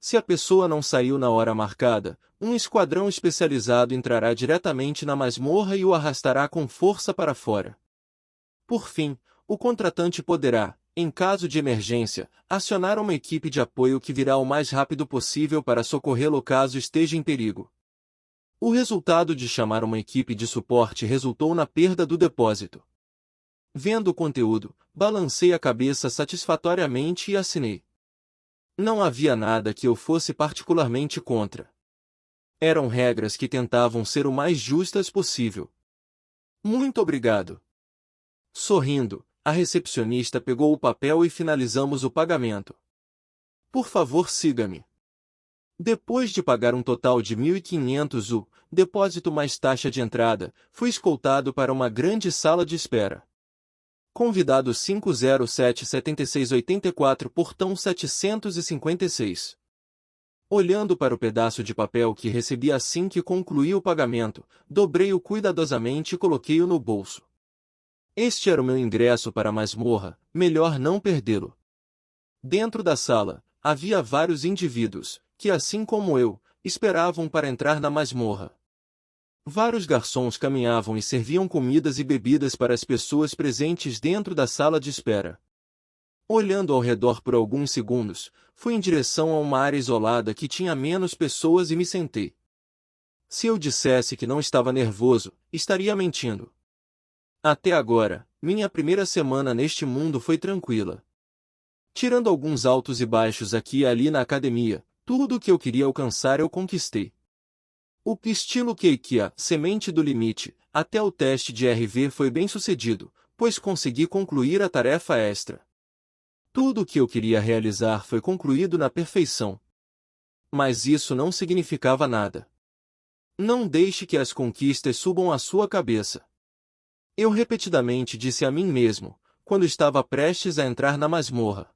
Se a pessoa não saiu na hora marcada, um esquadrão especializado entrará diretamente na masmorra e o arrastará com força para fora. Por fim, o contratante poderá, em caso de emergência, acionar uma equipe de apoio que virá o mais rápido possível para socorrê-lo caso esteja em perigo. O resultado de chamar uma equipe de suporte resultou na perda do depósito. Vendo o conteúdo, balancei a cabeça satisfatoriamente e assinei. Não havia nada que eu fosse particularmente contra. Eram regras que tentavam ser o mais justas possível. Muito obrigado. Sorrindo, a recepcionista pegou o papel e finalizamos o pagamento. Por favor, siga-me. Depois de pagar um total de 1.500 U, depósito mais taxa de entrada, fui escoltado para uma grande sala de espera. Convidado 507-7684, portão 756. Olhando para o pedaço de papel que recebi assim que concluí o pagamento, dobrei-o cuidadosamente e coloquei-o no bolso. Este era o meu ingresso para a masmorra, melhor não perdê-lo. Dentro da sala, havia vários indivíduos, que assim como eu, esperavam para entrar na masmorra. Vários garçons caminhavam e serviam comidas e bebidas para as pessoas presentes dentro da sala de espera. Olhando ao redor por alguns segundos, fui em direção a uma área isolada que tinha menos pessoas e me sentei. Se eu dissesse que não estava nervoso, estaria mentindo. Até agora, minha primeira semana neste mundo foi tranquila. Tirando alguns altos e baixos aqui e ali na academia, tudo o que eu queria alcançar eu conquistei. O estilo Keikia, semente do limite, até o teste de RV foi bem sucedido, pois consegui concluir a tarefa extra. Tudo o que eu queria realizar foi concluído na perfeição. Mas isso não significava nada. Não deixe que as conquistas subam à sua cabeça. Eu repetidamente disse a mim mesmo, quando estava prestes a entrar na masmorra.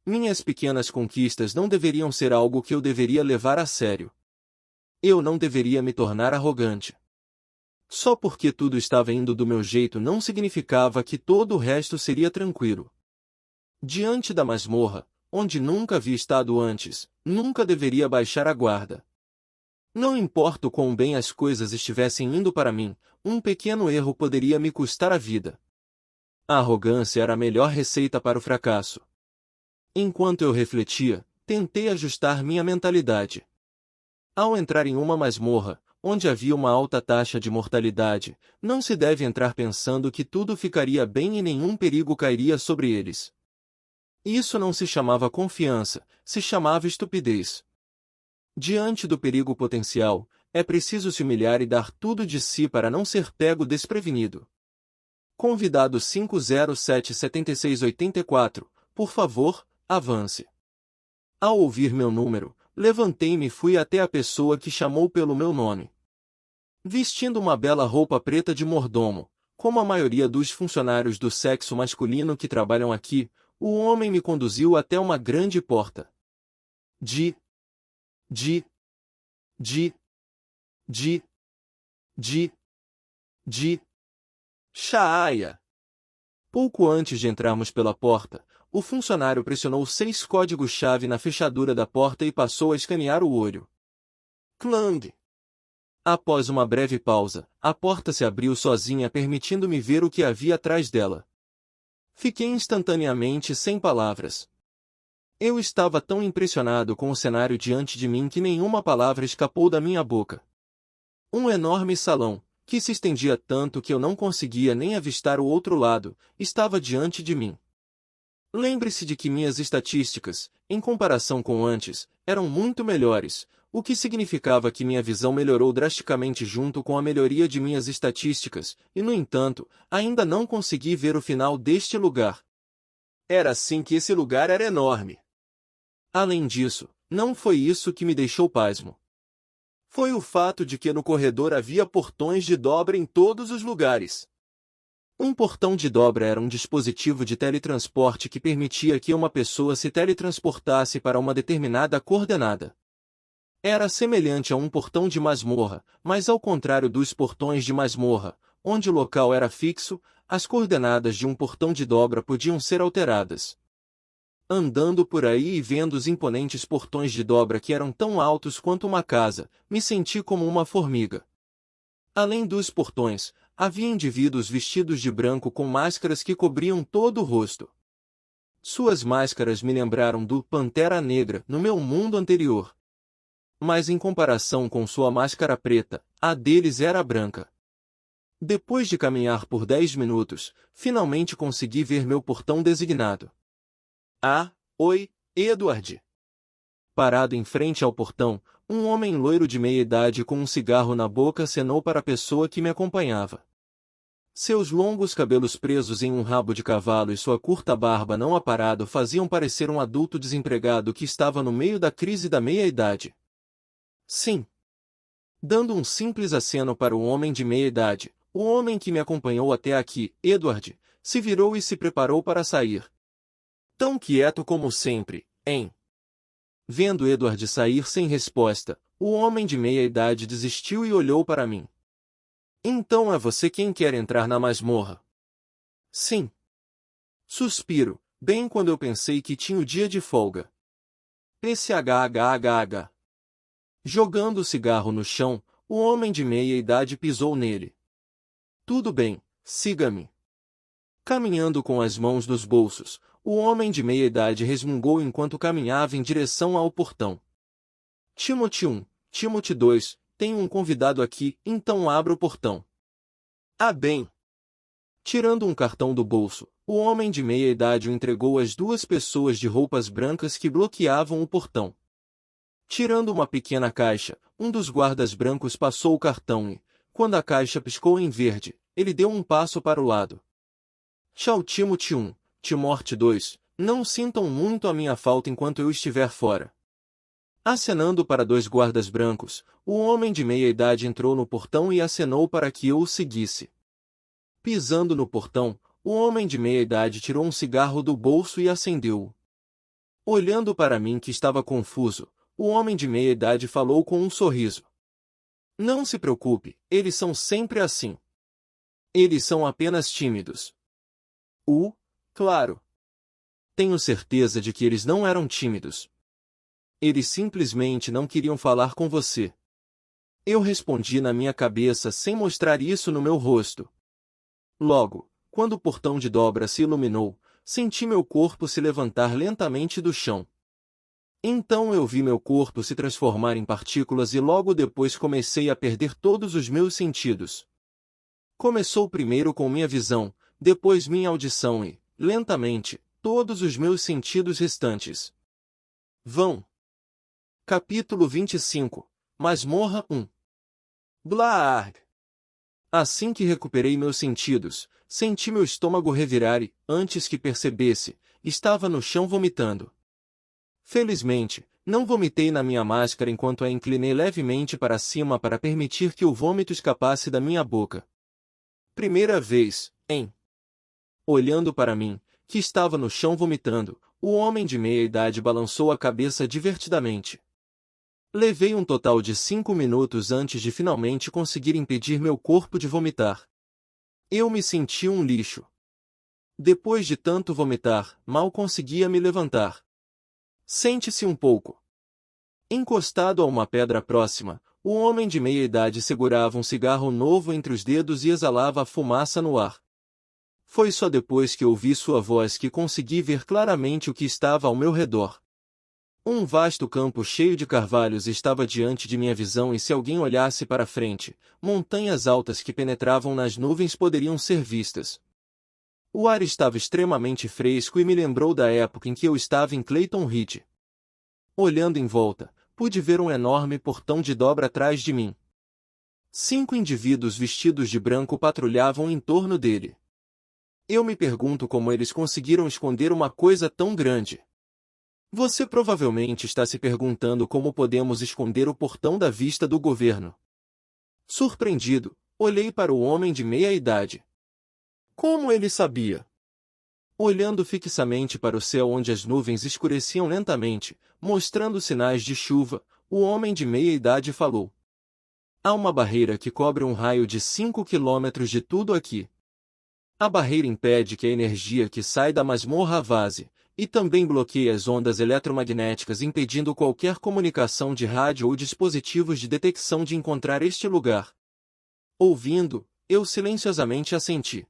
Minhas pequenas conquistas não deveriam ser algo que eu deveria levar a sério. Eu não deveria me tornar arrogante. Só porque tudo estava indo do meu jeito não significava que todo o resto seria tranquilo. Diante da masmorra, onde nunca havia estado antes, nunca deveria baixar a guarda. Não importa o quão bem as coisas estivessem indo para mim, um pequeno erro poderia me custar a vida. A arrogância era a melhor receita para o fracasso. Enquanto eu refletia, tentei ajustar minha mentalidade. Ao entrar em uma masmorra, onde havia uma alta taxa de mortalidade, não se deve entrar pensando que tudo ficaria bem e nenhum perigo cairia sobre eles. Isso não se chamava confiança, se chamava estupidez. Diante do perigo potencial, é preciso se humilhar e dar tudo de si para não ser pego desprevenido. Convidado 5077684, por favor, avance. Ao ouvir meu número, levantei-me e fui até a pessoa que chamou pelo meu nome. Vestindo uma bela roupa preta de mordomo, como a maioria dos funcionários do sexo masculino que trabalham aqui, o homem me conduziu até uma grande porta. De Shaaya. Pouco antes de entrarmos pela porta, o funcionário pressionou 6 códigos-chave na fechadura da porta e passou a escanear o olho. Clang! Após uma breve pausa, a porta se abriu sozinha, permitindo-me ver o que havia atrás dela. Fiquei instantaneamente sem palavras. Eu estava tão impressionado com o cenário diante de mim que nenhuma palavra escapou da minha boca. Um enorme salão, que se estendia tanto que eu não conseguia nem avistar o outro lado, estava diante de mim. Lembre-se de que minhas estatísticas, em comparação com antes, eram muito melhores, o que significava que minha visão melhorou drasticamente junto com a melhoria de minhas estatísticas, e no entanto, ainda não consegui ver o final deste lugar. Era assim que esse lugar era enorme. Além disso, não foi isso que me deixou pasmo. Foi o fato de que no corredor havia portões de dobra em todos os lugares. Um portão de dobra era um dispositivo de teletransporte que permitia que uma pessoa se teletransportasse para uma determinada coordenada. Era semelhante a um portão de masmorra, mas ao contrário dos portões de masmorra, onde o local era fixo, as coordenadas de um portão de dobra podiam ser alteradas. Andando por aí e vendo os imponentes portões de dobra que eram tão altos quanto uma casa, me senti como uma formiga. Além dos portões, havia indivíduos vestidos de branco com máscaras que cobriam todo o rosto. Suas máscaras me lembraram do Pantera Negra no meu mundo anterior. Mas em comparação com sua máscara preta, a deles era branca. Depois de caminhar por 10 minutos, finalmente consegui ver meu portão designado. Ah, oi, Edward. Parado em frente ao portão, um homem loiro de meia-idade com um cigarro na boca acenou para a pessoa que me acompanhava. Seus longos cabelos presos em um rabo de cavalo e sua curta barba não aparado faziam parecer um adulto desempregado que estava no meio da crise da meia-idade. Sim. Dando um simples aceno para o homem de meia-idade, o homem que me acompanhou até aqui, Edward, se virou e se preparou para sair. Tão quieto como sempre, hein? Vendo Edward sair sem resposta, o homem de meia-idade desistiu e olhou para mim. Então é você quem quer entrar na masmorra? Sim. Suspiro, bem quando eu pensei que tinha o dia de folga. PCHHHH. Jogando o cigarro no chão, o homem de meia-idade pisou nele. Tudo bem, siga-me. Caminhando com as mãos nos bolsos, o homem de meia-idade resmungou enquanto caminhava em direção ao portão. Timothy 1, Timothy 2, tenho um convidado aqui, então abra o portão. Ah bem. Tirando um cartão do bolso, o homem de meia-idade o entregou às duas pessoas de roupas brancas que bloqueavam o portão. Tirando uma pequena caixa, um dos guardas brancos passou o cartão e, quando a caixa piscou em verde, ele deu um passo para o lado. Tchau Timothy 1, Timóteo 2, não sintam muito a minha falta enquanto eu estiver fora. Acenando para dois guardas brancos, o homem de meia-idade entrou no portão e acenou para que eu o seguisse. Pisando no portão, o homem de meia-idade tirou um cigarro do bolso e acendeu-o. Olhando para mim que estava confuso, o homem de meia-idade falou com um sorriso. Não se preocupe, eles são sempre assim. Eles são apenas tímidos. Claro. Tenho certeza de que eles não eram tímidos. Eles simplesmente não queriam falar com você. Eu respondi na minha cabeça sem mostrar isso no meu rosto. Logo, quando o portão de dobra se iluminou, senti meu corpo se levantar lentamente do chão. Então eu vi meu corpo se transformar em partículas e logo depois comecei a perder todos os meus sentidos. Começou primeiro com minha visão, depois minha audição e, lentamente, todos os meus sentidos restantes. Vão. Capítulo 25. Masmorra 1. Blarg. Assim que recuperei meus sentidos, senti meu estômago revirar e, antes que percebesse, estava no chão vomitando. Felizmente, não vomitei na minha máscara enquanto a inclinei levemente para cima para permitir que o vômito escapasse da minha boca. Primeira vez, hein? Olhando para mim, que estava no chão vomitando, o homem de meia-idade balançou a cabeça divertidamente. Levei um total de 5 minutos antes de finalmente conseguir impedir meu corpo de vomitar. Eu me senti um lixo. Depois de tanto vomitar, mal conseguia me levantar. Sente-se um pouco. Encostado a uma pedra próxima, o homem de meia-idade segurava um cigarro novo entre os dedos e exalava a fumaça no ar. Foi só depois que ouvi sua voz que consegui ver claramente o que estava ao meu redor. Um vasto campo cheio de carvalhos estava diante de minha visão e se alguém olhasse para frente, montanhas altas que penetravam nas nuvens poderiam ser vistas. O ar estava extremamente fresco e me lembrou da época em que eu estava em Clayton Ridge. Olhando em volta, pude ver um enorme portão de dobra atrás de mim. 5 indivíduos vestidos de branco patrulhavam em torno dele. Eu me pergunto como eles conseguiram esconder uma coisa tão grande. Você provavelmente está se perguntando como podemos esconder o portão da vista do governo. Surpreendido, olhei para o homem de meia-idade. Como ele sabia? Olhando fixamente para o céu onde as nuvens escureciam lentamente, mostrando sinais de chuva, o homem de meia-idade falou. Há uma barreira que cobre um raio de 5 quilômetros de tudo aqui. A barreira impede que a energia que sai da masmorra vaze, e também bloqueia as ondas eletromagnéticas impedindo qualquer comunicação de rádio ou dispositivos de detecção de encontrar este lugar. Ouvindo, eu silenciosamente assenti.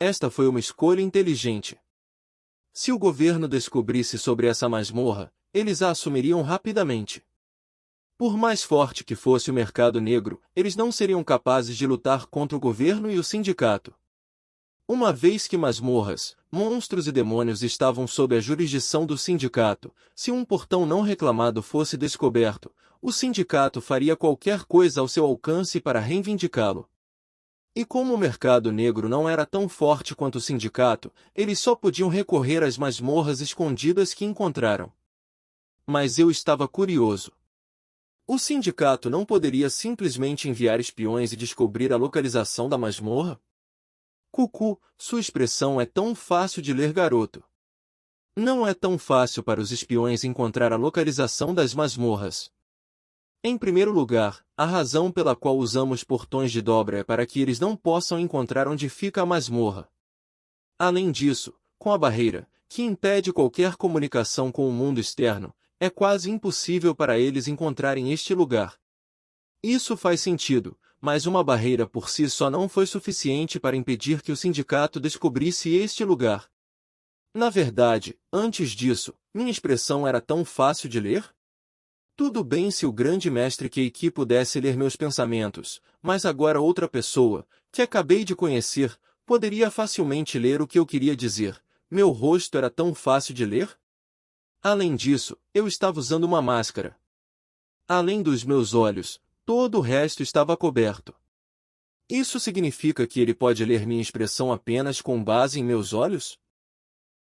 Esta foi uma escolha inteligente. Se o governo descobrisse sobre essa masmorra, eles a assumiriam rapidamente. Por mais forte que fosse o mercado negro, eles não seriam capazes de lutar contra o governo e o sindicato. Uma vez que masmorras, monstros e demônios estavam sob a jurisdição do sindicato, se um portão não reclamado fosse descoberto, o sindicato faria qualquer coisa ao seu alcance para reivindicá-lo. E como o mercado negro não era tão forte quanto o sindicato, eles só podiam recorrer às masmorras escondidas que encontraram. Mas eu estava curioso. O sindicato não poderia simplesmente enviar espiões e descobrir a localização da masmorra? Cucu, sua expressão é tão fácil de ler, garoto. Não é tão fácil para os espiões encontrar a localização das masmorras. Em primeiro lugar, a razão pela qual usamos portões de dobra é para que eles não possam encontrar onde fica a masmorra. Além disso, com a barreira, que impede qualquer comunicação com o mundo externo, é quase impossível para eles encontrarem este lugar. Isso faz sentido, mas uma barreira por si só não foi suficiente para impedir que o sindicato descobrisse este lugar. Na verdade, antes disso, minha expressão era tão fácil de ler? Tudo bem se o grande mestre Keiki pudesse ler meus pensamentos, mas agora outra pessoa, que acabei de conhecer, Poderia facilmente ler o que eu queria dizer. Meu rosto era tão fácil de ler? Além disso, eu estava usando uma máscara. Além dos meus olhos, todo o resto estava coberto. Isso significa que ele pode ler minha expressão apenas com base em meus olhos?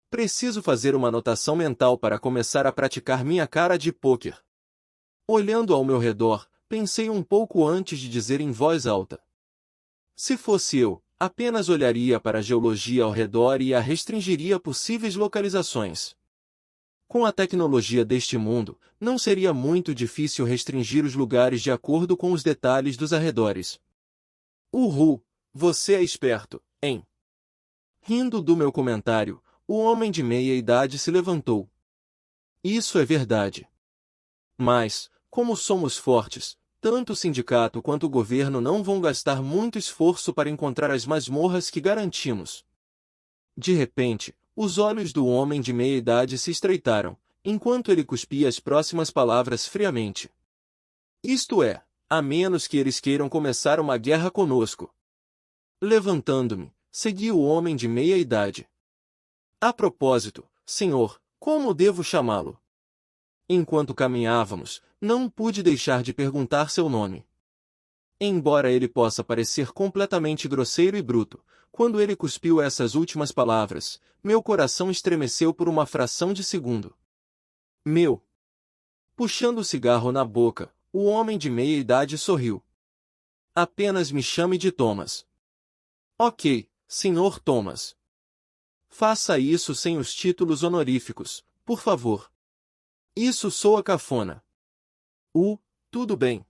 Preciso fazer uma anotação mental para começar a praticar minha cara de pôquer. Olhando ao meu redor, pensei um pouco antes de dizer em voz alta. Se fosse eu, apenas olharia para a geologia ao redor e a restringiria a possíveis localizações. Com a tecnologia deste mundo, não seria muito difícil restringir os lugares de acordo com os detalhes dos arredores. Uhul, você é esperto, hein? Rindo do meu comentário, o homem de meia idade se levantou. Isso é verdade. Mas, como somos fortes, tanto o sindicato quanto o governo não vão gastar muito esforço para encontrar as masmorras que garantimos. De repente, os olhos do homem de meia idade se estreitaram, enquanto ele cuspia as próximas palavras friamente. Isto é, a menos que eles queiram começar uma guerra conosco. Levantando-me, segui o homem de meia idade. A propósito, senhor, como devo chamá-lo? Enquanto caminhávamos, não pude deixar de perguntar seu nome. Embora ele possa parecer completamente grosseiro e bruto, quando ele cuspiu essas últimas palavras, meu coração estremeceu por uma fração de segundo. Meu! Puxando o cigarro na boca, o homem de meia idade sorriu. Apenas me chame de Thomas. Ok, Sr. Thomas. Faça isso sem os títulos honoríficos, por favor. Isso soa cafona. Tudo bem.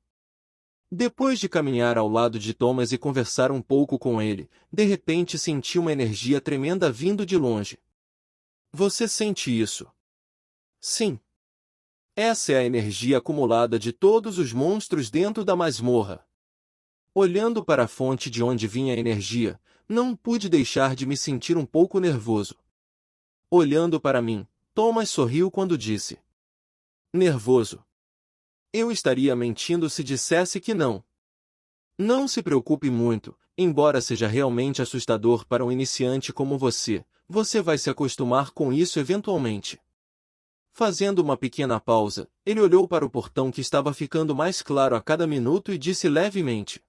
Depois de caminhar ao lado de Thomas e conversar um pouco com ele, de repente senti uma energia tremenda vindo de longe. Você sente isso? Sim. Essa é a energia acumulada de todos os monstros dentro da masmorra. Olhando para a fonte de onde vinha a energia, não pude deixar de me sentir um pouco nervoso. Olhando para mim, Thomas sorriu quando disse: nervoso. Eu estaria mentindo se dissesse que não. Não se preocupe muito, embora seja realmente assustador para um iniciante como você, você vai se acostumar com isso eventualmente. Fazendo uma pequena pausa, ele olhou para o portão que estava ficando mais claro a cada minuto e disse levemente: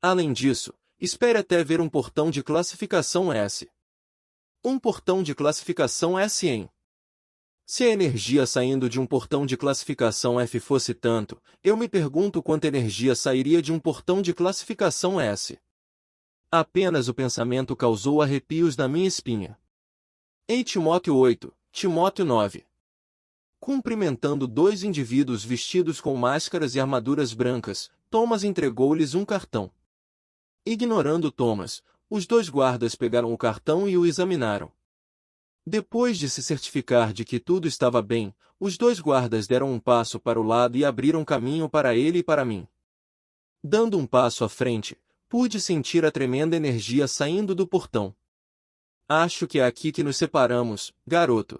além disso, espere até ver um portão de classificação S. Um portão de classificação S em. Se a energia saindo de um portão de classificação F fosse tanto, eu me pergunto quanta energia sairia de um portão de classificação S. Apenas o pensamento causou arrepios na minha espinha. Em Timóteo 8, Timóteo 9. Cumprimentando dois indivíduos vestidos com máscaras e armaduras brancas, Thomas entregou-lhes um cartão. Ignorando Thomas, os dois guardas pegaram o cartão e o examinaram. Depois de se certificar de que tudo estava bem, os dois guardas deram um passo para o lado e abriram caminho para ele e para mim. Dando um passo à frente, pude sentir a tremenda energia saindo do portão. Acho que é aqui que nos separamos, garoto.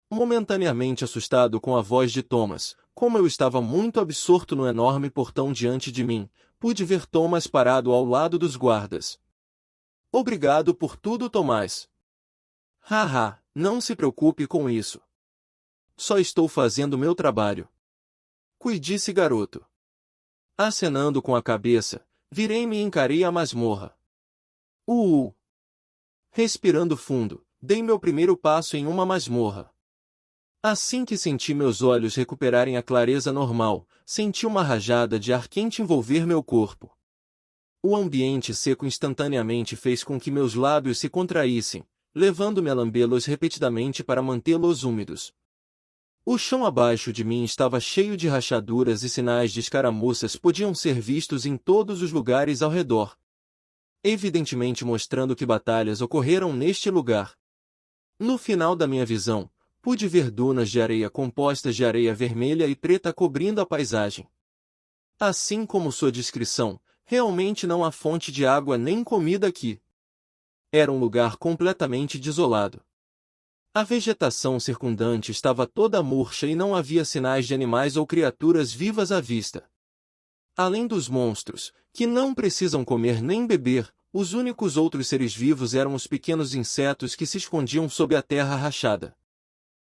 Momentaneamente assustado com a voz de Thomas, como eu estava muito absorto no enorme portão diante de mim, pude ver Thomas parado ao lado dos guardas. Obrigado por tudo, Tomás. Haha, não se preocupe com isso. Só estou fazendo meu trabalho. Cuide-se, garoto. Acenando com a cabeça, virei-me e encarei a masmorra. Respirando fundo, dei meu primeiro passo em uma masmorra. Assim que senti meus olhos recuperarem a clareza normal, senti uma rajada de ar quente envolver meu corpo. O ambiente seco instantaneamente fez com que meus lábios se contraíssem, levando-me a lambê-los repetidamente para mantê-los úmidos. O chão abaixo de mim estava cheio de rachaduras e sinais de escaramuças podiam ser vistos em todos os lugares ao redor, evidentemente mostrando que batalhas ocorreram neste lugar. No final da minha visão, pude ver dunas de areia compostas de areia vermelha e preta cobrindo a paisagem. Assim como sua descrição, realmente não há fonte de água nem comida aqui. Era um lugar completamente desolado. A vegetação circundante estava toda murcha e não havia sinais de animais ou criaturas vivas à vista. Além dos monstros, que não precisam comer nem beber, Os únicos outros seres vivos eram os pequenos insetos que se escondiam sob a terra rachada.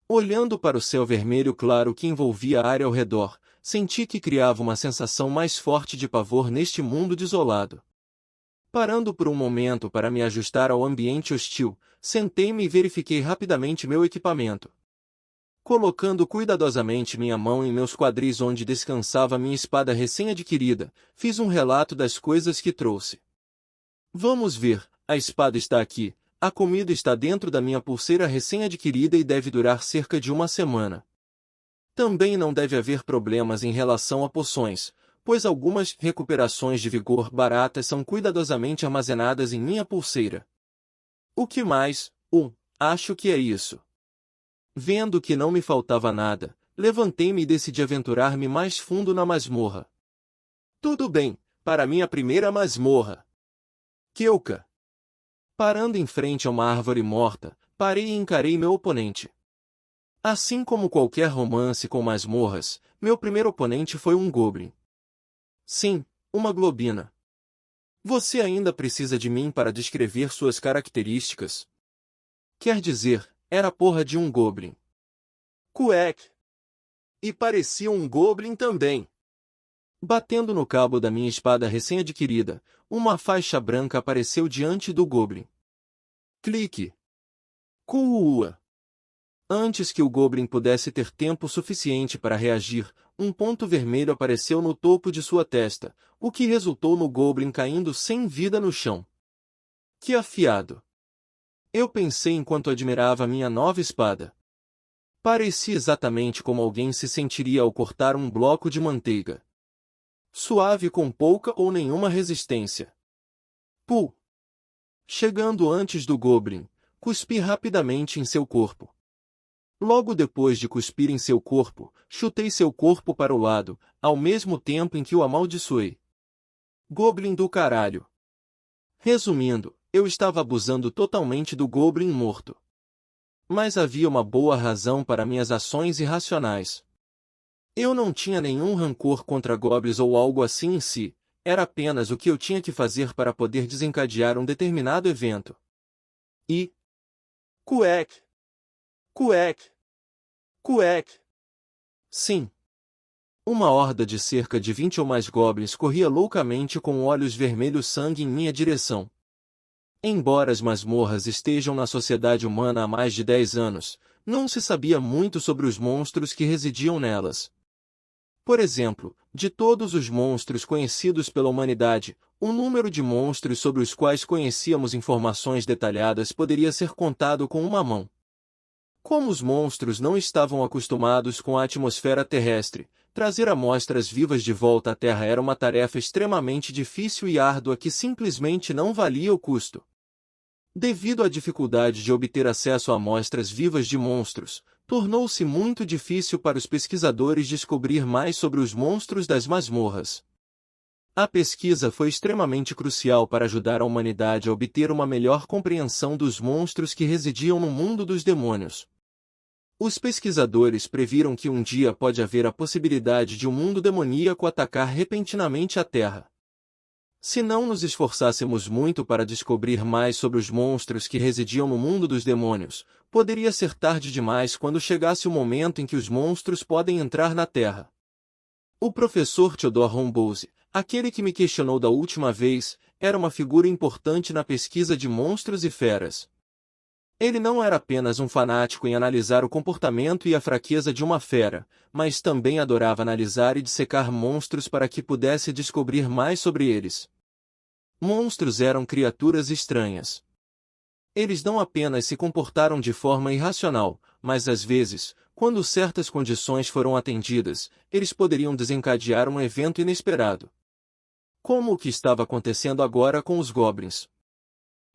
Olhando para o céu vermelho claro que envolvia a área ao redor, senti que criava uma sensação mais forte de pavor neste mundo desolado. Parando por um momento para me ajustar ao ambiente hostil, sentei-me e verifiquei rapidamente meu equipamento. Colocando cuidadosamente minha mão em meus quadris onde descansava minha espada recém-adquirida, fiz um relato das coisas que trouxe. Vamos ver, a espada está aqui, a comida está dentro da minha pulseira recém-adquirida e deve durar cerca de uma semana. Também não deve haver problemas em relação a poções, pois algumas recuperações de vigor baratas são cuidadosamente armazenadas em minha pulseira. O que mais? Acho que é isso. Vendo que não me faltava nada, levantei-me e decidi aventurar-me mais fundo na masmorra. Tudo bem, para minha primeira masmorra. Keuka. Parando em frente a uma árvore morta, parei e encarei meu oponente. Assim como qualquer romance com masmorras, meu primeiro oponente foi um goblin. Sim, uma globina. Você ainda precisa de mim para descrever suas características? Quer dizer, era a porra de um goblin. Cueque. E parecia um goblin também. Batendo no cabo da minha espada recém-adquirida, uma faixa branca apareceu diante do goblin. Clique. Cuua. Antes que o goblin pudesse ter tempo suficiente para reagir, um ponto vermelho apareceu no topo de sua testa, o que resultou no goblin caindo sem vida no chão. Que afiado! Eu pensei enquanto admirava minha nova espada. Parecia exatamente como alguém se sentiria ao cortar um bloco de manteiga. Suave com pouca ou nenhuma resistência. Puh! Chegando antes do goblin, cuspi rapidamente em seu corpo. Logo depois de cuspir em seu corpo, chutei seu corpo para o lado, ao mesmo tempo em que o amaldiçoei. Goblin do caralho! Resumindo, eu estava abusando totalmente do goblin morto. Mas havia uma boa razão para minhas ações irracionais. Eu não tinha nenhum rancor contra goblins ou algo assim em si, era apenas o que eu tinha que fazer para poder desencadear um determinado evento. E... Cueque! Cueque! Cueque! Sim. Uma horda de cerca de 20 ou mais goblins corria loucamente com olhos vermelhos sangue em minha direção. Embora as masmorras estejam na sociedade humana há mais de 10 anos, não se sabia muito sobre os monstros que residiam nelas. Por exemplo, de todos os monstros conhecidos pela humanidade, o número de monstros sobre os quais conhecíamos informações detalhadas poderia ser contado com uma mão. Como os monstros não estavam acostumados com a atmosfera terrestre, trazer amostras vivas de volta à Terra era uma tarefa extremamente difícil e árdua que simplesmente não valia o custo. Devido à dificuldade de obter acesso a amostras vivas de monstros, tornou-se muito difícil para os pesquisadores descobrir mais sobre os monstros das masmorras. A pesquisa foi extremamente crucial para ajudar a humanidade a obter uma melhor compreensão dos monstros que residiam no mundo dos demônios. Os pesquisadores previram que um dia pode haver a possibilidade de um mundo demoníaco atacar repentinamente a Terra. Se não nos esforçássemos muito para descobrir mais sobre os monstros que residiam no mundo dos demônios, poderia ser tarde demais quando chegasse o momento em que os monstros podem entrar na Terra. O professor Theodore Hombose, aquele que me questionou da última vez, era uma figura importante na pesquisa de monstros e feras. Ele não era apenas um fanático em analisar o comportamento e a fraqueza de uma fera, mas também adorava analisar e dissecar monstros para que pudesse descobrir mais sobre eles. Monstros eram criaturas estranhas. Eles não apenas se comportaram de forma irracional, mas às vezes, quando certas condições foram atendidas, eles poderiam desencadear um evento inesperado. Como o que estava acontecendo agora com os goblins.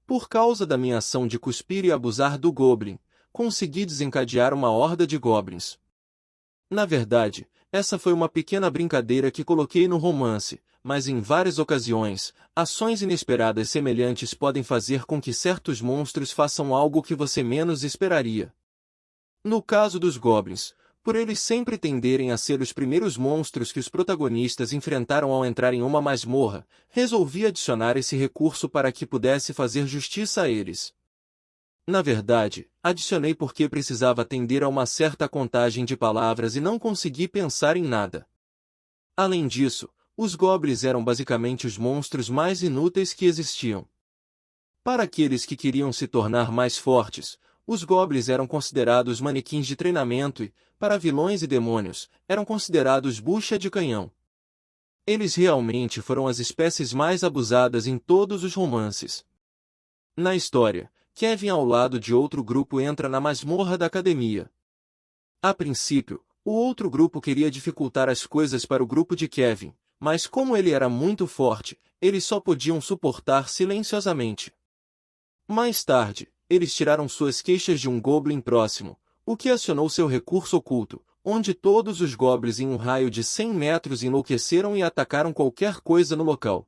Por causa da minha ação de cuspir e abusar do goblin, consegui desencadear uma horda de goblins. Na verdade, essa foi uma pequena brincadeira que coloquei no romance, mas em várias ocasiões, ações inesperadas semelhantes podem fazer com que certos monstros façam algo que você menos esperaria. No caso dos goblins, Por eles sempre tenderem a ser os primeiros monstros que os protagonistas enfrentaram ao entrar em uma masmorra, resolvi adicionar esse recurso para que pudesse fazer justiça a eles. Na verdade, adicionei porque precisava atender a uma certa contagem de palavras e não consegui pensar em nada. Além disso, os goblins eram basicamente os monstros mais inúteis que existiam. Para aqueles que queriam se tornar mais fortes, os goblins eram considerados manequins de treinamento e, para vilões e demônios, eram considerados bucha de canhão. Eles realmente foram as espécies mais abusadas em todos os romances. Na história, Kevin ao lado de outro grupo entra na masmorra da academia. A princípio, o outro grupo queria dificultar as coisas para o grupo de Kevin, mas como ele era muito forte, eles só podiam suportar silenciosamente. Mais tarde, eles tiraram suas queixas de um goblin próximo, o que acionou seu recurso oculto, onde todos os goblins em um raio de 100 metros enlouqueceram e atacaram qualquer coisa no local.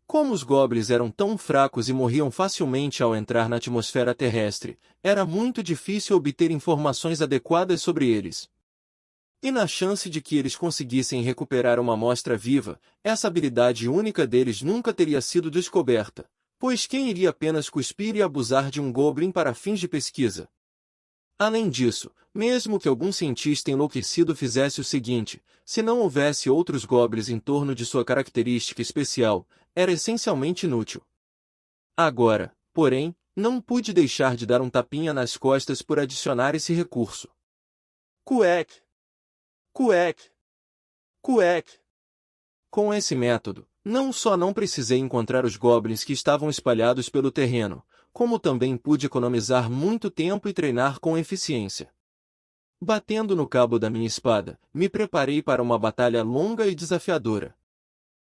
Como os goblins eram tão fracos e morriam facilmente ao entrar na atmosfera terrestre, era muito difícil obter informações adequadas sobre eles. E na chance de que eles conseguissem recuperar uma amostra viva, essa habilidade única deles nunca teria sido descoberta, pois quem iria apenas cuspir e abusar de um goblin para fins de pesquisa? Além disso, mesmo que algum cientista enlouquecido fizesse o seguinte, se não houvesse outros goblins em torno de sua característica especial, era essencialmente inútil. Agora, porém, não pude deixar de dar um tapinha nas costas por adicionar esse recurso. Cuec! Cuec! Cuec! Com esse método, não só não precisei encontrar os goblins que estavam espalhados pelo terreno, como também pude economizar muito tempo e treinar com eficiência. Batendo no cabo da minha espada, me preparei para uma batalha longa e desafiadora.